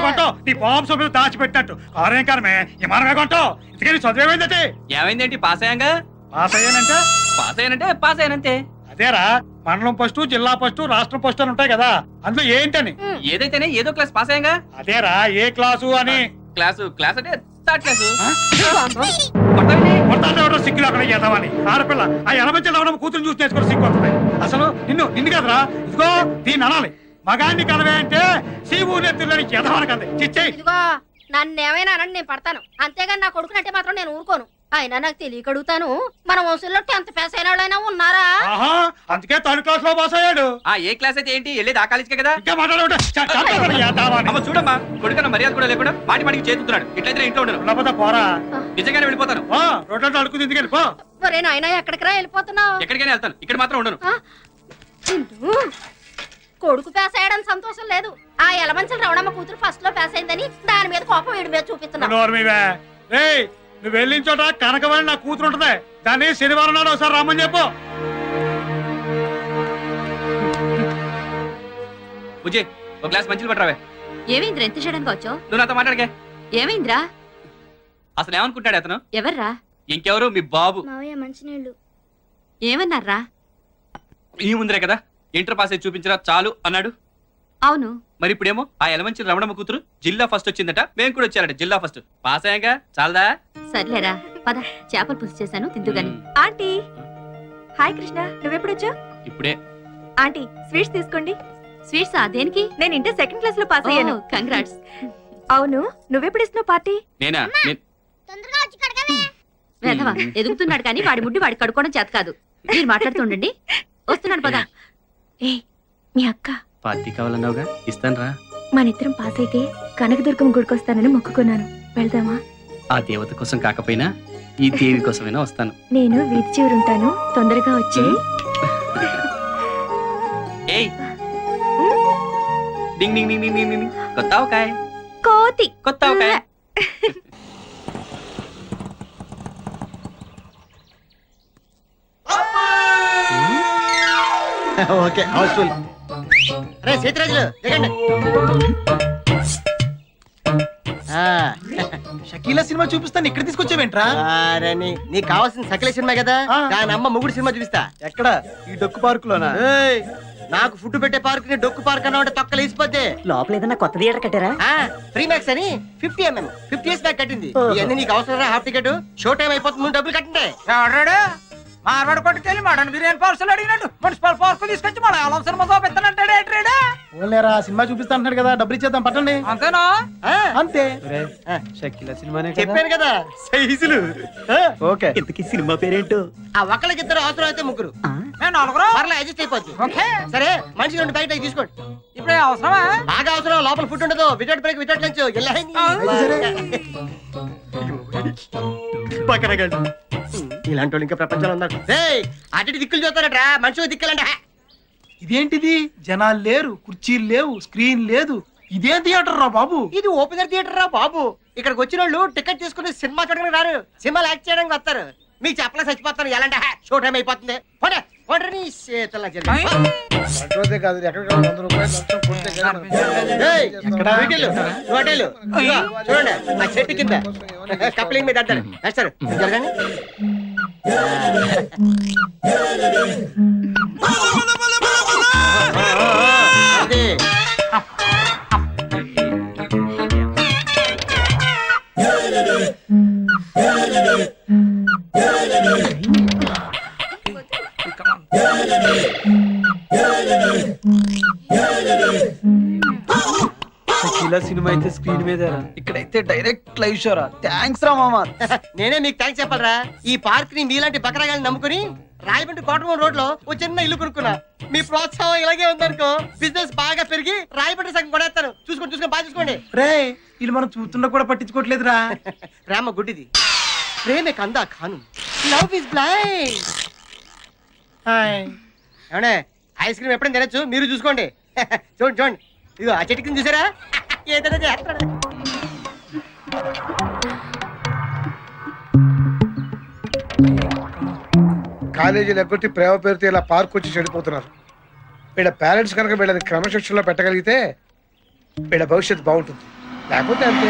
Speaker 12: కొంటో నీ బాంబు మీద దాచిపెట్టినట్టు కారేం కారమే విమానమే కొంటో ఇంతకీ చదువు ఏమైందంటే
Speaker 1: ఏమైందేంటి పాస్ అయ్యాంగా?
Speaker 12: పాస్ అయ్యానంటే
Speaker 1: పాస్ అయ్యానంతే.
Speaker 12: అదేరా మండలం ఫస్ట్ జిల్లా ఫస్ట్ రాష్ట్రం ఫస్ట్ అని ఉంటాయి కదా అందులో ఏంటని
Speaker 1: ఏదైతేనే ఏదో క్లాస్ పాస్ అయ్యాంగా.
Speaker 12: అదేరా ఏ క్లాసు అని
Speaker 1: క్లాస్ అంటే థర్డ్ క్లాసు.
Speaker 12: సిగ్గులు అక్కడ చేద్దామని ఆడపిల్ల ఆ ఎనభై లవడం కూతురు చూసి నేర్చుకుని సిగ్గు వస్తుంది అసలు నిన్ను కదరా ఇదిగో దీన్ని అనాలి మగాన్ని కలవే అంటే శివు నెత్తులని ఎదవని కదా చిచ్చే
Speaker 2: ఇదిగో నన్ను ఏమైనా అనండి నేను పడతాను అంతేగాని నా కొడుకునంటే మాత్రం నేను ఊరుకోను అయినా నాకు తెలియక అడుగుతాను మన వంశంలో 10th పాస్ అయిన వాళ్ళైనా ఉన్నారా
Speaker 12: ఆహా అందుకే థర్డ్ క్లాస్ లో పాస్ అయ్యాడు
Speaker 1: ఏ క్లాస్ అయితే ఏంటి వెళ్ళేది ఆ కాలేజీకే కదా.
Speaker 12: ఇంకా మాట్లాడే
Speaker 1: చూడమ్మా కొడుకన్న మర్యాద కూడా లేకుండా మాటికి చేతున్నాడు. ఇట్లయితే ఇంట్లో ఉండను.
Speaker 12: పోరా
Speaker 1: నిజంగానే వెళ్ళిపోతాను.
Speaker 12: రోడ్లలో అడుగుతుంది ఎందుకని పో
Speaker 2: ఒరే నాయనా ఎక్కడికి రా వెళ్ళిపోతున్నావు
Speaker 1: ఎక్కడికైనా వెళ్తాను. ఇక్కడ మాత్రం ఉండను.
Speaker 2: కొడుకు పాస్ అయ్యాడని సంతోషం లేదు ఆ ఎలమంచల రవణమ్మ కూతురు ఫస్ట్ లో పాస్ అయిందని దాని మీద కోపం వీడి మీద చూపిస్తున్నావు.
Speaker 12: నువ్వు వెళ్ళిన చోట కనకవాణి నా కూతురు ఉంటది దాన్ని శనివారం నాడు ఒకసారి రమ్మని చెప్పు.
Speaker 1: బుజ్జి ఒక గ్లాస్ మంచిలు పట్టరావే.
Speaker 5: ఏమైందిరా ఎంత చేయడానికి వచ్చావు?
Speaker 1: నువ్వు నాతో మాట్లాడకే.
Speaker 5: ఏమైందిరా?
Speaker 1: అసలు ఏమనుకుంటాడు అతను?
Speaker 5: ఎవర్రా?
Speaker 1: ఇంకెవరు మీ బాబు.
Speaker 10: మావయ్య మంచినీళ్ళు.
Speaker 5: ఏమన్నారా?
Speaker 1: ఈ ముందరే కదా ఇంటర్ పాస్ అయి చూపించరా చాలు అన్నాడు.
Speaker 5: అవును
Speaker 1: మరి ఇప్పుడేమో ఆ ఎలమంచి రమణమ్మ కూతురు జిల్లా ఫస్ట్ వచ్చిందట. మేము కూడా వచ్చారట జిల్లా ఫస్ట్. పాస్ అయ్యాక చాలదా?
Speaker 5: సర్లేరా పద చేపలు పులుసు చేశాను తిందుగాని.
Speaker 8: ఆంటీ హాయ్ కృష్ణ నువ్వెప్పుడొచ్చావు?
Speaker 1: ఇప్పుడే.
Speaker 8: ఆంటీ స్వీట్స్ తీసుకోండి.
Speaker 5: స్వీట్స్ దేనికి?
Speaker 8: నేను ఇంటర్ సెకండ్ క్లాస్ లో పాస్ అయ్యాను.
Speaker 5: కంగ్రాట్స్.
Speaker 8: అవును నువ్వెప్పుడు ఇస్తున్నావు పార్టీ?
Speaker 1: నేనా?
Speaker 2: తొందరగా వచ్చి కడగవే.
Speaker 5: వేధవా ఎదుగుతున్నాడు కానీ వాడి ముడ్డి వాడి కడుక్కోవడం చేత కాదు. మీరు మాట్లాడుతుండండి వస్తున్నాను పద.
Speaker 8: ఏ మీ అక్క
Speaker 1: పార్టీ కావాలన్నావుగా ఇస్తాను రా.
Speaker 8: మనిద్దరం పాస్ అయితే కనకదుర్గం గుడికొస్తానని మొక్కుకున్నాను వెళ్దామా?
Speaker 1: ఆ దేవత కోసం కాకపోయినా ఈ దేవి కోసమైనా వస్తాను.
Speaker 8: నేను వీధి చివరుంటాను తొందరగా వచ్చి.
Speaker 1: ఏయ్ డింగ్ డింగ్ డింగ్ డింగ్ డింగ్. కొత్త ఆవకాయ
Speaker 8: కోతి
Speaker 1: కొత్త ఆవకాయ.
Speaker 4: Okay Housefull. రే సీతరాజులు దిగండి.
Speaker 11: షకీలా సినిమా చూపిస్తాను ఇక్కడ తీసుకొచ్చావేంట్రా?
Speaker 4: నీకు కావాల్సిన సకల సినిమా కదా దాని అమ్మ మొగుడు సినిమా చూపిస్తా.
Speaker 11: ఎక్కడ? ఈ డొక్కు పార్క్ లోనా?
Speaker 4: నాకు ఫుడ్ పెట్టే పార్క్ ని డొక్కు పార్క్ అన్న తొక్కలు వేసిపోతే
Speaker 5: లోపల ఏదన్నా కొత్త థియేటర్ కట్టారా?
Speaker 4: ఫ్రీ మ్యాక్స్ అని 50mm 50 years బ్యాక్ కట్టింది. ఇవన్నీ నీకు అవసరం హాఫ్ టికెట్ షో టైం అయిపోతుంది ముందు డబ్బులు కట్టండి.
Speaker 11: మార్వాడు కొట్టుకెళ్ళి మటన్ బిర్యానీ పార్సల్ అడిగినట్టు మున్సిపల్ పార్క్ తీసుకొచ్చి మన ఆలం సినిమా చూపిస్తానంటాడు. ఓన్లేరా సినిమా చూపిస్తా అంటున్నాడు కదా డబ్బులు ఇచ్చేద్దాం పట్టండి. అంతేనా? అంతే. షకీలా సినిమానే
Speaker 4: చెప్పాను కదా సైజులు.
Speaker 11: ఓకే ఇంతకీ సినిమా పేరేంటో?
Speaker 4: ఆ ఒక్కళ్ళకిద్దరు అవసరం అయితే ముగ్గురు పర్లే అడ్జస్ట్ అయిపోద్ది. సరే మనిషికి 2 ప్యాకెట్ అవి తీసుకోండి.
Speaker 11: ఇప్పుడే అవసరమా?
Speaker 4: బాగా అవసరం లోపల ఫుడ్ ఉండదు వితౌట్ బ్రేక్ వితౌట్ లంచ్. ఇలాంటి వాళ్ళు ఇంకా ప్రపంచంలో ఉన్నారు. అటు దిక్కులు చూస్తారట్రా మనిషి దిక్కులంట.
Speaker 11: ఇదేంటిది? జనాలు లేరు కుర్చీలు లేవు స్క్రీన్ లేదు. ఇదేం థియేటర్ రా బాబు?
Speaker 4: ఇది ఓపెనర్ థియేటర్ రా బాబు. ఇక్కడికి వచ్చిన వాళ్ళు టికెట్ తీసుకుని సినిమా చూడడానికి రారు సినిమాలు యాక్ట్ చేయడానికి వస్తారు. మీకు చెప్పలే చచ్చిపోతాను ఎలాంటి షో టైం అయిపోతుంది.
Speaker 9: కాదు ఎక్కడ 100 రూపాయలు
Speaker 4: చూడండి నా చెట్టు కింద కప్లింగ్ మీద అంటారు సార్ జరగండి. అదే
Speaker 11: సినిమా అయితే స్క్రీన్ మీద ఇక్కడైతే డైరెక్ట్ లైవ్ షోరా. థ్యాంక్స్ రా మామా.
Speaker 4: నేనే మీకు థ్యాంక్స్ చెప్పాలరా. ఈ పార్క్ ని మీలాంటి బకరాగాన్ని నమ్ముకుని రాయబండి కోటమూరు రోడ్ లో ఓ చిన్న ఇల్లు కొనుక్కున్నా. మీ ప్రోత్సాహం ఇలాగే ఉందనుకో బిజినెస్ బాగా పెరిగి రాయబండి సగం కొనేస్తాను. చూసుకొని బాగా చూసుకోండి.
Speaker 11: రే వీళ్ళు మనం చూస్తున్నా కూడా పట్టించుకోవట్లేదురా.
Speaker 4: ప్రేమ గుడ్డిది ప్రేమే కందా ఖాను లవ్ ఇస్ బ్లైండ్. ఏమండే ఐస్ క్రీమ్ ఎప్పుడైనా తినచ్చు మీరు చూసుకోండి. చూడండి ఇదిగో ఆ చెట్టు కింద చూసారా ఏదైనా చేస్తాడు.
Speaker 9: కాలేజీలు ఎగ్గొట్టి ప్రేమ పేరుతో ఇలా పార్క్ వచ్చి చెడిపోతున్నారు. వీళ్ళ పేరెంట్స్ కనుక వీళ్ళని క్రమశిక్షణలో పెట్టగలిగితే వీళ్ళ భవిష్యత్తు బాగుంటుంది, లేకపోతే అంతే.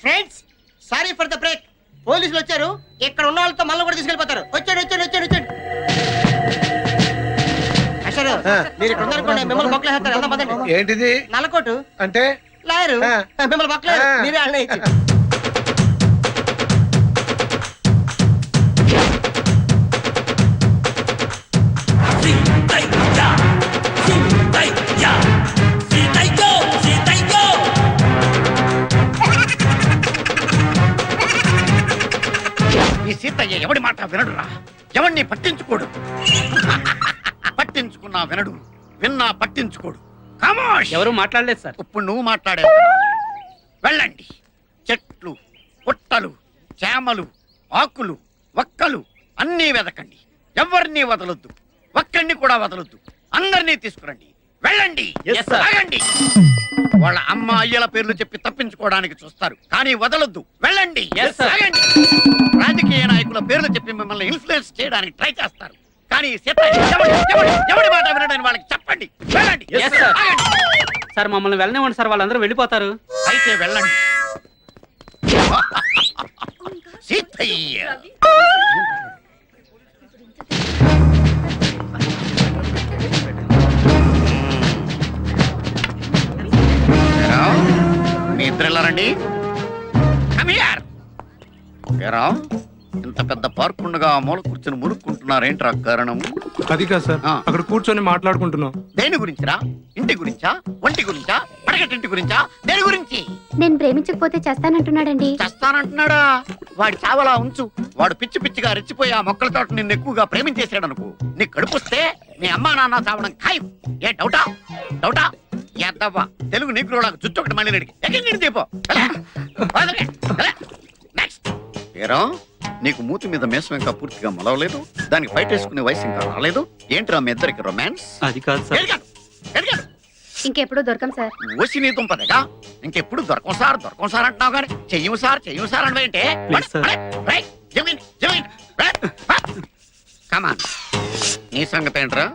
Speaker 11: Friends, sorry for the break. పోలీసులు వచ్చారు. ఇక్కడ ఉన్న వాళ్ళతో మళ్ళీ కూడా తీసుకెళ్ళిపోతారు. వచ్చాడు. అసలు మీరు ఇక్కడ ఉన్నారనుకోండి, మిమ్మల్ని బొక్కలేస్తారు. వెళ్దాం పదండి.
Speaker 9: ఏంటిది
Speaker 11: నల్లకోటు
Speaker 9: అంటే?
Speaker 11: లాయరు మిమ్మల్ని బొక్కలేదు. మీరే అన్న ఇచ్చి
Speaker 4: ఈ సీతయ్య ఎవడి మాట వినడురా, ఎవడిని పట్టించుకోడు. పట్టించుకున్నా వినడు, విన్నా పట్టించుకోడు. ఖమోష్.
Speaker 1: ఎవరు మాట్లాడలేదు సార్.
Speaker 4: ఇప్పుడు నువ్వు మాట్లాడే. వెళ్ళండి. చెట్లు, పుట్టలు, చేమలు, ఆకులు, ఒక్కలు అన్నీ వెదకండి. ఎవరిని వదలొద్దు, ఒక్కడిని కూడా వదలొద్దు. అందరినీ తీసుకురండి. వెళ్ళండి. ఆగండి. వాళ్ళ అమ్మ అయ్యల పేర్లు చెప్పి తప్పించుకోవడానికి చూస్తారు, కానీ వదలొద్దు. వెళ్ళండి. ఆగండి. రాజకీయ నాయకుల పేర్లు చెప్పి మిమ్మల్ని ఇన్ఫ్లుయెన్స్ చేయడానికి ట్రై చేస్తారు, కానీ ఎవడి మాట వినడని వాళ్ళకి చెప్పండి. వెళ్ళండి. ఆగండి.
Speaker 1: సార్ మమ్మల్ని వెళ్ళనివ్వండి సార్, వాళ్ళందరూ వెళ్ళిపోతారు.
Speaker 4: అయితే వెళ్ళండి. సీతయ్య మీ ఇద్దరు వెళ్ళారండి. ఇంత పెద్ద పార్క్ ఉండగా మూల కూర్చొని మురుక్కుంటున్నారేంట్రా కారణం?
Speaker 12: అది కాదు సార్, అక్కడ కూర్చొని మాట్లాడుకుంటున్నాం.
Speaker 4: దేని గురించిరా? ఇంటి గురించా, ఒంటి గురించా, పడగటింటి గురించా, దేని గురించి?
Speaker 10: నేను ప్రేమించకపోతే చేస్తానంటున్నాడండి.
Speaker 4: చస్తానంటున్నాడా? వాడి చావలా ఉంచు. వాడు పిచ్చి పిచ్చిగా రెచ్చిపోయి ఆ మొక్కల తోట నిన్ను ఎక్కువగా ప్రేమించేసాడు అనుకో, నీ కడుపుస్తే మీ అమ్మా నాన్న చావడం ఖాయం. ఏ డౌటా? ఎద్దవ్వా తెలుగు నీకురోళ్ళకు జుట్టు ఒకటి మళ్ళీ రెడికి ఎక్కడి దీపో. నెక్స్ట్ ఏరా, నీకు మూతి మీద మేసం ఇంకా పూర్తిగా మొలవలేదు, దానికి ఫైట్ వేసుకునే వయసు ఇంకా రాలేదు. ఏంట్రా మీ ఇద్దరికి రొమాన్స్?
Speaker 1: అది కాదు సార్.
Speaker 10: ఇంకెప్పుడు దొరకం సార్.
Speaker 4: ఓసి నీ దుంపదగా ఇంకెప్పుడు దొరకం సార్ అంటున్నావు కానీ చెయ్యం సార్ అంటే కమాన్. నీ సంగతి ఏంట్రా?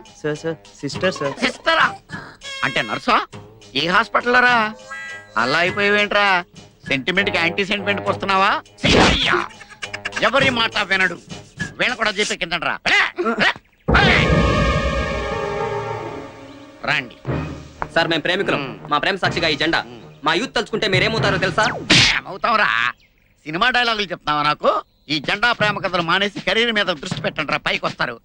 Speaker 4: సిస్టరా అంటే నర్సా? ఏ హాస్పిటల్ రా? అలా అయిపోయావేంట్రా? సెంటిమెంట్ కి యాంటీ సెంటిమెంట్ వస్తున్నావా? ఎవరి మాట వినడు. వీణ కూడా చెప్పే కిందరా. రండి
Speaker 1: సార్ మేము ప్రేమికులం. మా ప్రేమ సాక్షిగా ఈ జెండా. మా యూత్ తలుచుకుంటే మీరేమవుతారో తెలుసా?
Speaker 4: ఏమవుతావురా? సినిమా డైలాగులు చెప్తున్నావా నాకు? ఈ జెండా ప్రేమ కథలు మానేసి కెరీర్ మీద దృష్టి పెట్టండి రా, పైకి వస్తారు.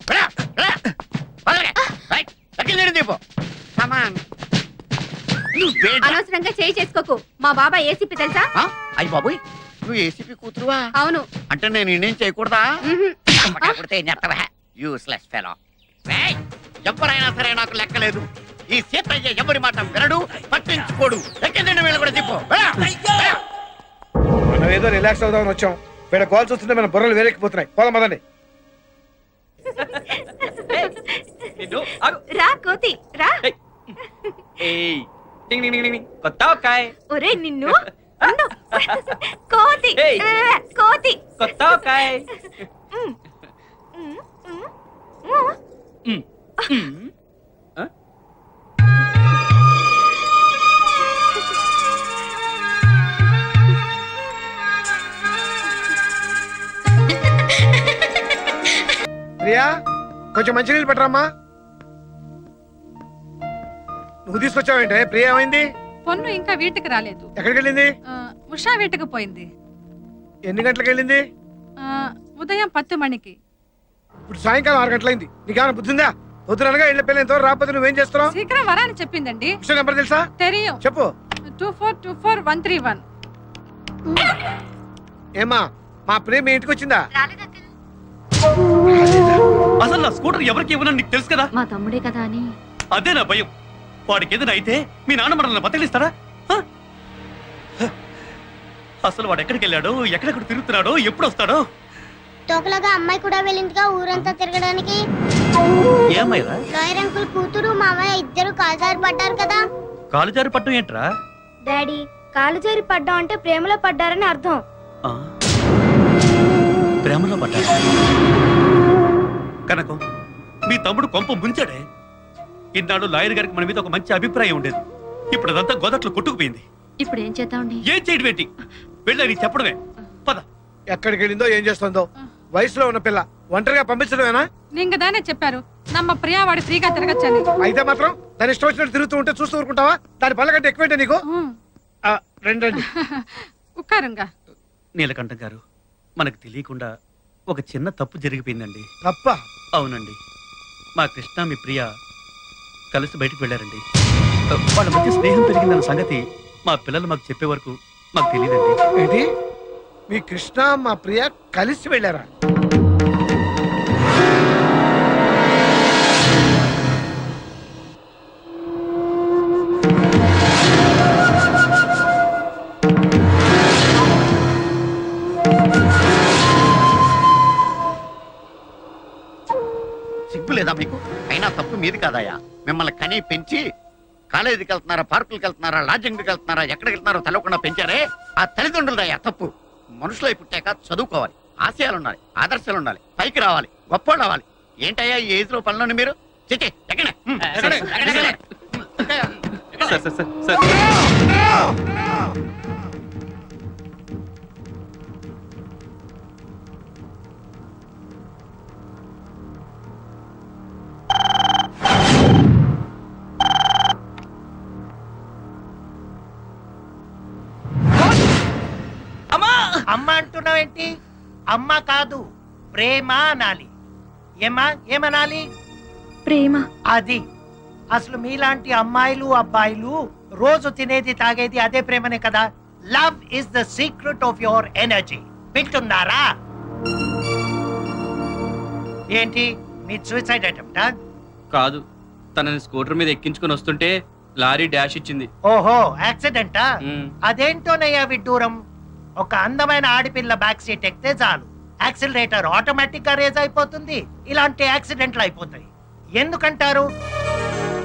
Speaker 2: అనవసరంగా చేయి చేసుకోకు. మా బాబా ఏసీపీ తెలుసా?
Speaker 4: అయ్యి బాబోయ్, నువ్వు ఏసీపీ కూతురువా?
Speaker 2: అవును.
Speaker 4: అంటే నేను ఇండియన్ చేయకూడదా? Useless fellow. ఎవరైనా సరే నాకు లెక్కలేదు. ఈ సీతయ్య ఎవరి మాట వినడు, పట్టించుకోడు. ఎక్కిందండి వీళ్ళు కూడా తిప్పు.
Speaker 9: మనం ఏదో రిలాక్స్ అవుదామని వచ్చాం, వీళ్ళ కాల్స్ వస్తుంటే మన బుర్రలు వేరెక్కిపోతున్నాయి. పోదాం పదండి.
Speaker 8: రా కోతి రా.
Speaker 1: కొత్త ఒక్కాయ్.
Speaker 8: ఒరే నిన్ను ఉండు. కోతి
Speaker 1: ఏయ్.
Speaker 8: కోతి
Speaker 1: కొత్త ఒక్కాయ్.
Speaker 9: ప్రియా, కొంచెం మంచినీళ్ళు పెట్టరమ్మా. నువ్వు తీసుకొచ్చావేంటే? ప్రియా ఏమైంది?
Speaker 5: పొన్ను ఇంకా వీటికి రాలేదు.
Speaker 9: ఎక్కడికి వెళ్ళింది?
Speaker 5: ఉషా వీటికి పోయింది.
Speaker 9: ఎన్ని గంటలకు వెళ్ళింది?
Speaker 5: ఉదయం 10 మణికి.
Speaker 9: ఇప్పుడు సాయంకాలం 6 గంటలైంది. నీకేమైనా బుద్ధిందా? పొద్దుననగా ఇళ్ళ పిల్లలు ఎంతవరకు రాకపోతే నువ్వేం చేస్తున్నావు?
Speaker 5: శీఘ్రం వరాని చెప్పిందండి.
Speaker 9: ఉషా నెంబర్ తెలుసా?
Speaker 5: తెలియం.
Speaker 9: చెప్పు.
Speaker 5: 2424-131.
Speaker 9: ఏమా, మా ప్రియ మీ ఇంటికి వచ్చిందా?
Speaker 1: అసలు నా స్కూటర్ ఎవరికి ఇవ్వనని నీకు తెలుసు కదా?
Speaker 10: మా తమ్ముడే కదా అని.
Speaker 1: అదే నా భయం. వాడికి ఏదైనా అయితే మీ నాన్న మనల్ని బతకలిస్తారా? అసలు వాడు ఎక్కడికి వెళ్ళాడో, ఎక్కడెక్కడ తిరుగుతున్నాడో, ఎప్పుడు వస్తాడో?
Speaker 10: తోకలాగా అమ్మాయి కూడా వెళ్ళిందిగా ఊరంతా తిరగడానికి.
Speaker 1: ఏమైనా
Speaker 10: లాయర్ అంకుల్ కూతురు మామయ్య ఇద్దరు కాలుజారి పడ్డారు కదా.
Speaker 1: కాలుజారి పట్టం ఏంట్రా?
Speaker 8: డాడీ, కాలుజారి పడ్డం అంటే ప్రేమలో పడ్డారని అర్థం.
Speaker 1: ప్రేమలో పడ్డా? కనకం,
Speaker 12: మీ తమ్ముడు కొంప ముంచాడే. ఇన్నాడు లాయర్ గారికి మన మీద ఒక మంచి అభిప్రాయం ఉండేది. ఇప్పుడు అదంతా గోదట్లో కొట్టుకుపోయింది.
Speaker 10: ఇప్పుడు ఏం చేద్దామండి?
Speaker 12: ఏం చేయడం ఏంటి? వెళ్ళని చెప్పడమే. పద.
Speaker 9: ఎక్కడికి వెళ్ళిందో ఏం చేస్తుందో. వయసులో ఉన్న పిల్ల ఒంటరిగా పంపించడమేనా?
Speaker 2: నేను కదానే చెప్పారు నమ్మ ప్రియా వాడి ఫ్రీగా తిరగచ్చని.
Speaker 9: అయితే మాత్రం దాని ఇష్టం వచ్చినట్టు తిరుగుతూ ఉంటే చూస్తూ ఊరుకుంటావా? దాని పళ్ళ కంటే ఎక్కువేంటే నీకు? రండి.
Speaker 2: ఉక్కారంగా
Speaker 12: నీలకంఠం గారు, మనకు తెలియకుండా ఒక చిన్న తప్పు జరిగిపోయిందండి.
Speaker 9: తప్ప?
Speaker 12: అవునండి. మా కృష్ణ మీ ప్రియ కలిసి బయటకు వెళ్ళారండి. వాళ్ళ మధ్య స్నేహం పెరిగిందన్న సంగతి మా పిల్లలు మాకు చెప్పే వరకు మాకు తెలియదండి.
Speaker 9: ఏంటి? మీ కృష్ణ మా ప్రియ కలిసి వెళ్ళారా?
Speaker 4: సిగ్గు లేదా మీకు? అయినా తప్పు మీది కాదయ్యా. మిమ్మల్ని కని పెంచి కాలేజీకి వెళ్తున్నారా, పార్కులకు వెళ్తున్నారా, లాడ్జింగ్కి వెళ్తున్నారా, ఎక్కడికి వెళ్తున్నారో తెలవకుండా పెంచారే ఆ తల్లిదండ్రులదయ్యా తప్పు. మనుషులై పుట్టాక చదువుకోవాలి, ఆశయాలు ఉండాలి, ఆదర్శాలు ఉండాలి, పైకి రావాలి, గొప్ప రావాలి. ఏంటయ్యా ఈ ఏజ్ లో పనులను మీరు? చిచి ఎక్కడే
Speaker 11: అమ్మ అంటున్నావేంటి? అమ్మ కాదు, ప్రేమ అనాలి. ఏమా ఏమనాలి?
Speaker 8: ప్రేమ.
Speaker 11: అది అసలు మీలాంటి అమ్మాయిలు అబ్బాయిలు రోజు తినేది తాగేది అదే ప్రేమనే కదా. Love is the secret of your energy. వింటున్నారా? ఏంటి మీ సూసైడ్ అటెంప్టా?
Speaker 1: కాదు, తనని స్కూటర్ మీద ఎక్కించుకొని వస్తుంటే లారీ డాష్ ఇచ్చింది.
Speaker 11: ఓహో, యాక్సిడెంటా?
Speaker 1: మ్.
Speaker 11: అదేంటోనయ్యా విడ్డూరం. ఒక అందమైన ఆడపిల్ల బ్యాక్ సీట్ ఎక్కితే చాలు, యాక్సిలరేటర్ ఆటోమేటిక్ గా రేజ్ అయిపోతుంది. ఇలాంటి యాక్సిడెంట్లు అయిపోతాయి. ఎందుకంటారు?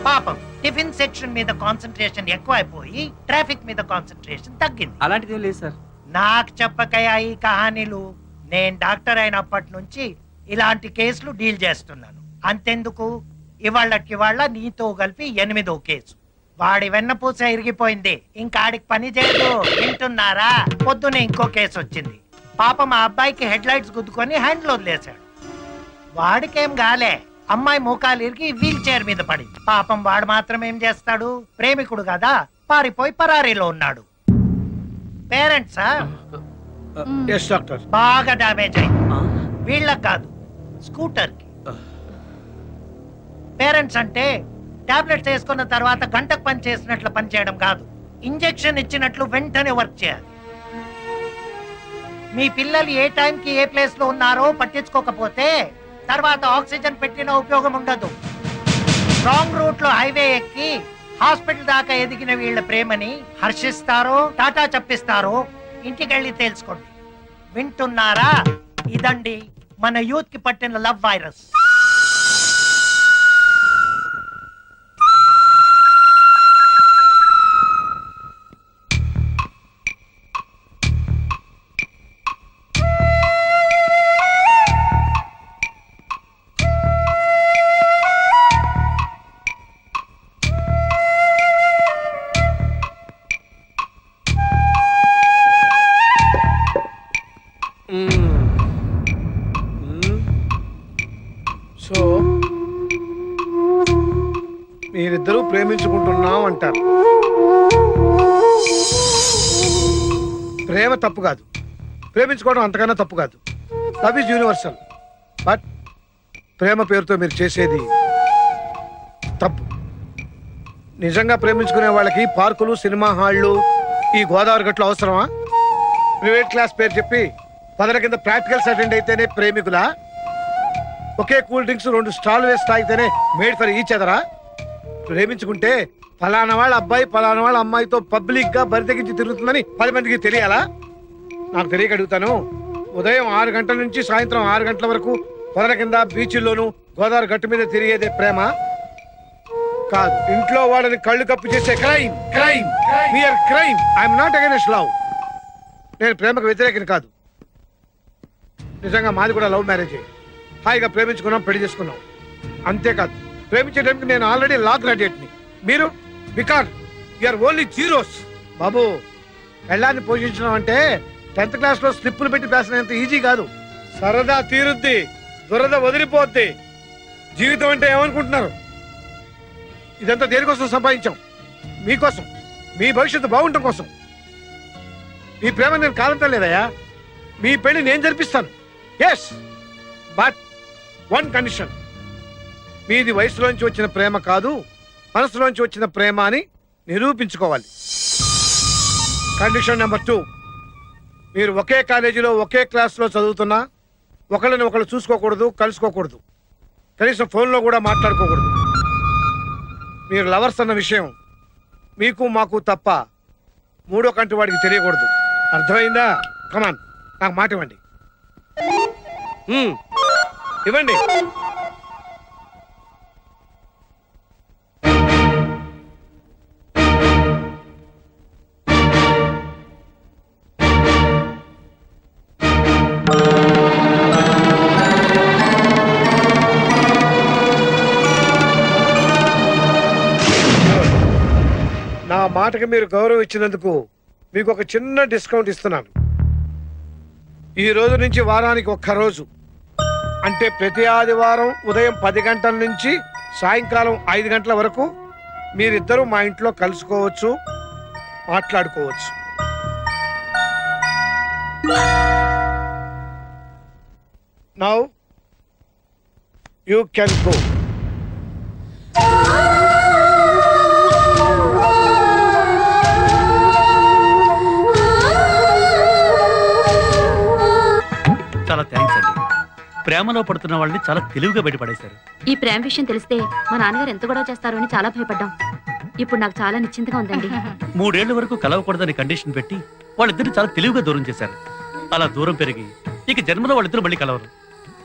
Speaker 11: పాపం టిఫిన్ సెక్షన్ మీద కాన్సన్ట్రేషన్ ఎక్కువ అయిపోయి ట్రాఫిక్ మీద కాన్సన్ట్రేషన్ తగ్గింది.
Speaker 1: అలాంటిది లేదు సార్.
Speaker 11: నాకు చెప్పకయా ఈ కహానీలు. నేను డాక్టర్ అయినప్పటి నుంచి ఇలాంటి కేసులు డీల్ చేస్తున్నాను. అంతెందుకు, ఇవాళ్ళ నీతో కలిపి 8వ కేసు. వాడి వెన్నపూస ఇరిగిపోయింది, ఇంకాడికి పని చేయదు. వింటున్నారా? పొద్దునే ఇంకో కేసు వచ్చింది. పాపం ఆ అబ్బాయికి హెడ్ లైట్స్ గుద్దుకొని హ్యాండ్లో వదిలేశాడు. వాడికేం గాలే, అమ్మాయి మోకాలు ఇరిగి వీల్ చైర్ మీద పడింది. పాపం వాడు మాత్రం ఏం చేస్తాడు? ప్రేమికుడు కదా, పారిపోయి పరారీలో ఉన్నాడు. పేరెంట్సా?
Speaker 9: Yes doctor.
Speaker 11: బాగా డామేజ్ అయింది. వీళ్ళకి కాదు, స్కూటర్ కి. పేరెంట్స్ అంటే టాబ్లెట్స్ వేసుకున్న తర్వాత గంటకు పని చేసినట్లు పని చేయడం కాదు, ఇంజెక్షన్ ఇచ్చినట్లు వెంటనే వర్క్ చేయాలి. మీ పిల్లలు ఏ టైంకి ఏ ప్లేస్ లో ఉన్నారో పట్టించుకోకపోతే తర్వాత ఆక్సిజన్ పెట్టిన ఉపయోగం ఉండదు. రాంగ్ రూట్ లో హైవే ఎక్కి హాస్పిటల్ దాకా ఎదిగిన వీళ్ళ ప్రేమని హర్షిస్తారో టాటా చెప్పిస్తారో ఇంటికెళ్ళి తెలుసుకోండి. వింటున్నారా? ఇదండి మన యూత్ కి పట్టిన లవ్ వైరస్.
Speaker 9: సో మీరిద్దరూ ప్రేమించుకుంటున్నాం అంటారు. ప్రేమ తప్పు కాదు, ప్రేమించుకోవడం అంతకన్నా తప్పు కాదు. Love is universal. బట్ ప్రేమ పేరుతో మీరు చేసేది తప్పు. నిజంగా ప్రేమించుకునే వాళ్ళకి పార్కులు, సినిమా హాళ్ళు, ఈ గోదావరి గట్లు అవసరమా? ప్రైవేట్ క్లాస్ పేరు చెప్పి 10 కింద ప్రాక్టికల్స్ అటెండ్ అయితేనే ప్రేమికులా? ఒకే కూల్ డ్రింక్స్ 2 స్టాల్ వేసి తాగితేనే మేడ్ ఫర్ ఈచ్ అదరా? ప్రేమించుకుంటే ఫలానా వాళ్ళ అబ్బాయి ఫలానా వాళ్ళ అమ్మాయితో పబ్లిక్ గా బరితెగించి తిరుగుతుందని 10 మందికి తెలియాలా? నాకు తెలియక అడుగుతాను. ఉదయం 6 గంటల నుంచి సాయంత్రం 6 గంటల వరకు పొదల కింద బీచ్ల్లోనూ గోదావరి గట్టు మీద తిరిగేదే ప్రేమ కాదు. ఇంట్లో వాళ్ళని కళ్ళు కప్పు చేసే crime. Crime mere crime. I'm not against love. నేను ప్రేమకు వ్యతిరేకని కాదు. నిజంగా మాది కూడా లవ్ మ్యారేజ్. హాయిగా ప్రేమించుకున్నాం, పెళ్లి చేసుకున్నాం. అంతేకాదు ప్రేమించడానికి నేను ఆల్రెడీ లా గ్రాడ్యుయేట్ ని. మీరు బికార్ యూఆర్ ఓన్లీ జీరోస్. బాబు పెళ్ళాన్ని పోషించడం అంటే 10th క్లాస్ లో స్లిప్పులు పెట్టి పేసినంత ఈజీ కాదు. సరదా తీరుద్ది, దురద వదిలిపోద్ది. జీవితం అంటే ఏమనుకుంటున్నారు? ఇదంతా దేనికోసం సంపాదించాం? మీకోసం, మీ భవిష్యత్తు బాగుండటం కోసం. మీ ప్రేమ నేను కాదంటం లేదయ్యా. మీ పెళ్లి నేను జరిపిస్తాను. Yes, but one condition. మీది వయసులోంచి వచ్చిన ప్రేమ కాదు, మనసులోంచి వచ్చిన ప్రేమ అని నిరూపించుకోవాలి. కండిషన్ నెంబర్ 2, మీరు ఒకే కాలేజీలో ఒకే క్లాస్లో చదువుతున్నా ఒకళ్ళని ఒకళ్ళు చూసుకోకూడదు, కలుసుకోకూడదు, కనీసం ఫోన్లో కూడా మాట్లాడుకోకూడదు. మీరు లవర్స్ అన్న విషయం మీకు మాకు తప్ప మూడో కంటి వాడికి తెలియకూడదు. అర్థమైందా? కమాన్, నాకు మాట ఇవ్వండి. ఇవ్వండి. నా మాటకి మీరు గౌరవం ఇచ్చినందుకు మీకు ఒక చిన్న డిస్కౌంట్ ఇస్తున్నాను. ఈ రోజు నుంచి వారానికి ఒక్క రోజు, అంటే ప్రతి ఆదివారం ఉదయం 10 గంటల నుంచి సాయంకాలం 5 గంటల వరకు మీరిద్దరూ మా ఇంట్లో కలుసుకోవచ్చు, మాట్లాడుకోవచ్చు. Now you can go.
Speaker 1: చాలా థ్యాంక్స్ అండి. ప్రేమలో పడుతున్న వాళ్ళని చాలా తెలివిగా బయటపడేశారు.
Speaker 8: ఈ ప్రేమ విషయం తెలిస్తే మా నాన్నగారు ఎంత గొడవ చేస్తారో అని చాలా భయపడ్డాం. ఇప్పుడు నాకు చాలా నిశ్చింతగా ఉందండి.
Speaker 1: 3 ఏళ్ల వరకు కలవకూడదని కండిషన్ పెట్టి వాళ్ళిద్దరిని చాలా తెలివిగా దూరం చేశారు. అలా దూరం పెరిగి ఇక జన్మలో వాళ్ళిద్దరు మళ్ళీ కలవరు.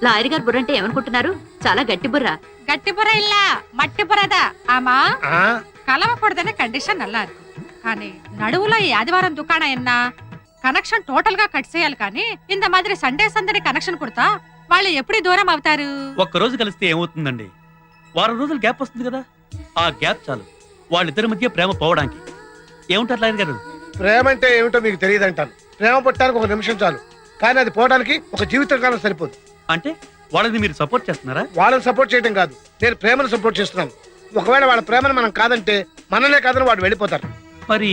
Speaker 8: లాయర్ గారు బుర్ర అంటే ఏమనుకుంటున్నారు? చాలా గట్టి బుర్ర.
Speaker 2: గట్టి బుర్ర இல்ல మట్టి బుర్రదా. ஆமா, కలవకూడదనే కండిషన్ நல்லா இருக்கு. కానీ నడువులో ఈ ఆదివారం దుకాణం ఎన్నా కనెక్షన్ టోటల్ గా కట్ చేయాలి. కానీ ఇంత మాదిరి సండే సందడి కనెక్షన్ కుడతా వాళ్ళు ఎప్పుడు దూరం అవుతారు?
Speaker 1: ఒక్కరోజు కలిస్తే ఏమవుతుందండి? వారం రోజులు గ్యాప్ వస్తుంది కదా, ఆ గ్యాప్ చాలు వాళ్ళిద్దరి మధ్య ప్రేమ పోవడానికి. ఏముంటారు లాయర్ గారు?
Speaker 9: ప్రేమ అంటే ఏమిటో మీకు తెలియదు అంటాను. ప్రేమ పుట్టడానికి 1 నిమిషం చాలు, కానీ అది పోవడానికి ఒక జీవితకాలం సరిపోదు.
Speaker 1: అంటే వాళ్ళని మీరు సపోర్ట్ చేస్తున్నారా?
Speaker 9: వాళ్ళని సపోర్ట్ చేయడం కాదు, నేను ప్రేమను సపోర్ట్ చేస్తున్నాను. ఒకవేళ వాళ్ళ ప్రేమను మనం కాదంటే మనలే కాదని వాడు వెళ్ళిపోతారు.
Speaker 1: మరి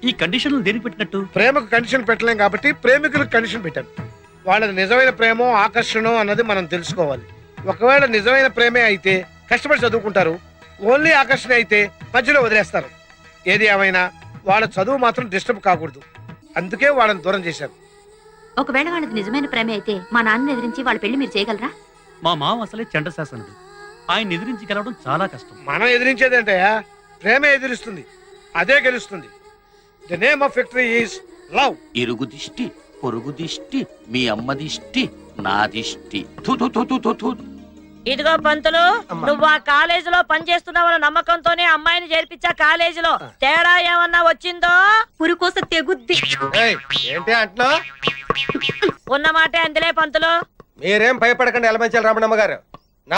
Speaker 1: ఈ కండిషన్లు దేనికి పెట్టినట్టు?
Speaker 9: ప్రేమకు కండిషన్ పెట్టలేం కాబట్టి ప్రేమికులకు కండిషన్ పెట్టాను. వాళ్ళది నిజమైన ప్రేమో ఆకర్షణో అన్నది మనం తెలుసుకోవాలి. ఒకవేళ నిజమైన ప్రేమే అయితే కష్టపడి చదువుకుంటారు, ఓన్లీ ఆకర్షణ అయితే మధ్యలో వదిలేస్తారు. ఏది ఏమైనా వాళ్ళ చదువు మాత్రం డిస్టర్బ్ కాకూడదు, అందుకే వాళ్ళని దూరం చేశారు.
Speaker 8: ఒకవేళ వాళ్ళది నిజమైన ప్రేమ అయితే మా నాన్న ఎదిరించి వాళ్ళ పెళ్లి మీరు చేయగలరా?
Speaker 1: మా మామ అసలే చండశాసనుడు, ఆయన ఎదిరించి గెలవడం చాలా కష్టం.
Speaker 9: మనం ఎదిరించేదంటయా, ప్రేమే ఎదిరిస్తుంది, అదే గెలుస్తుంది. The name of victory is love.
Speaker 13: ఇరుగు దిష్టి, పొరుగు దిష్టి, మీ అమ్మ దిష్టి, నా దిష్టి. థు థు థు థు థు థు.
Speaker 5: ఇదిగో పంతులు, నువ్వు ఆ కాలేజీలో పనిచేస్తున్నావన్న నమ్మకంతోనే అమ్మాయిని చేర్పించా. కాలేజీలో తేడా ఏమన్నా వచ్చిందో
Speaker 2: పురుకోస తెగుద్ది.
Speaker 3: ఏంటి అంటున్నా?
Speaker 5: ఉన్న మాటే అందులే పంతులు.
Speaker 3: మీరేం భయపడకండి ఎలమంచాలి రమణమ్మ గారు.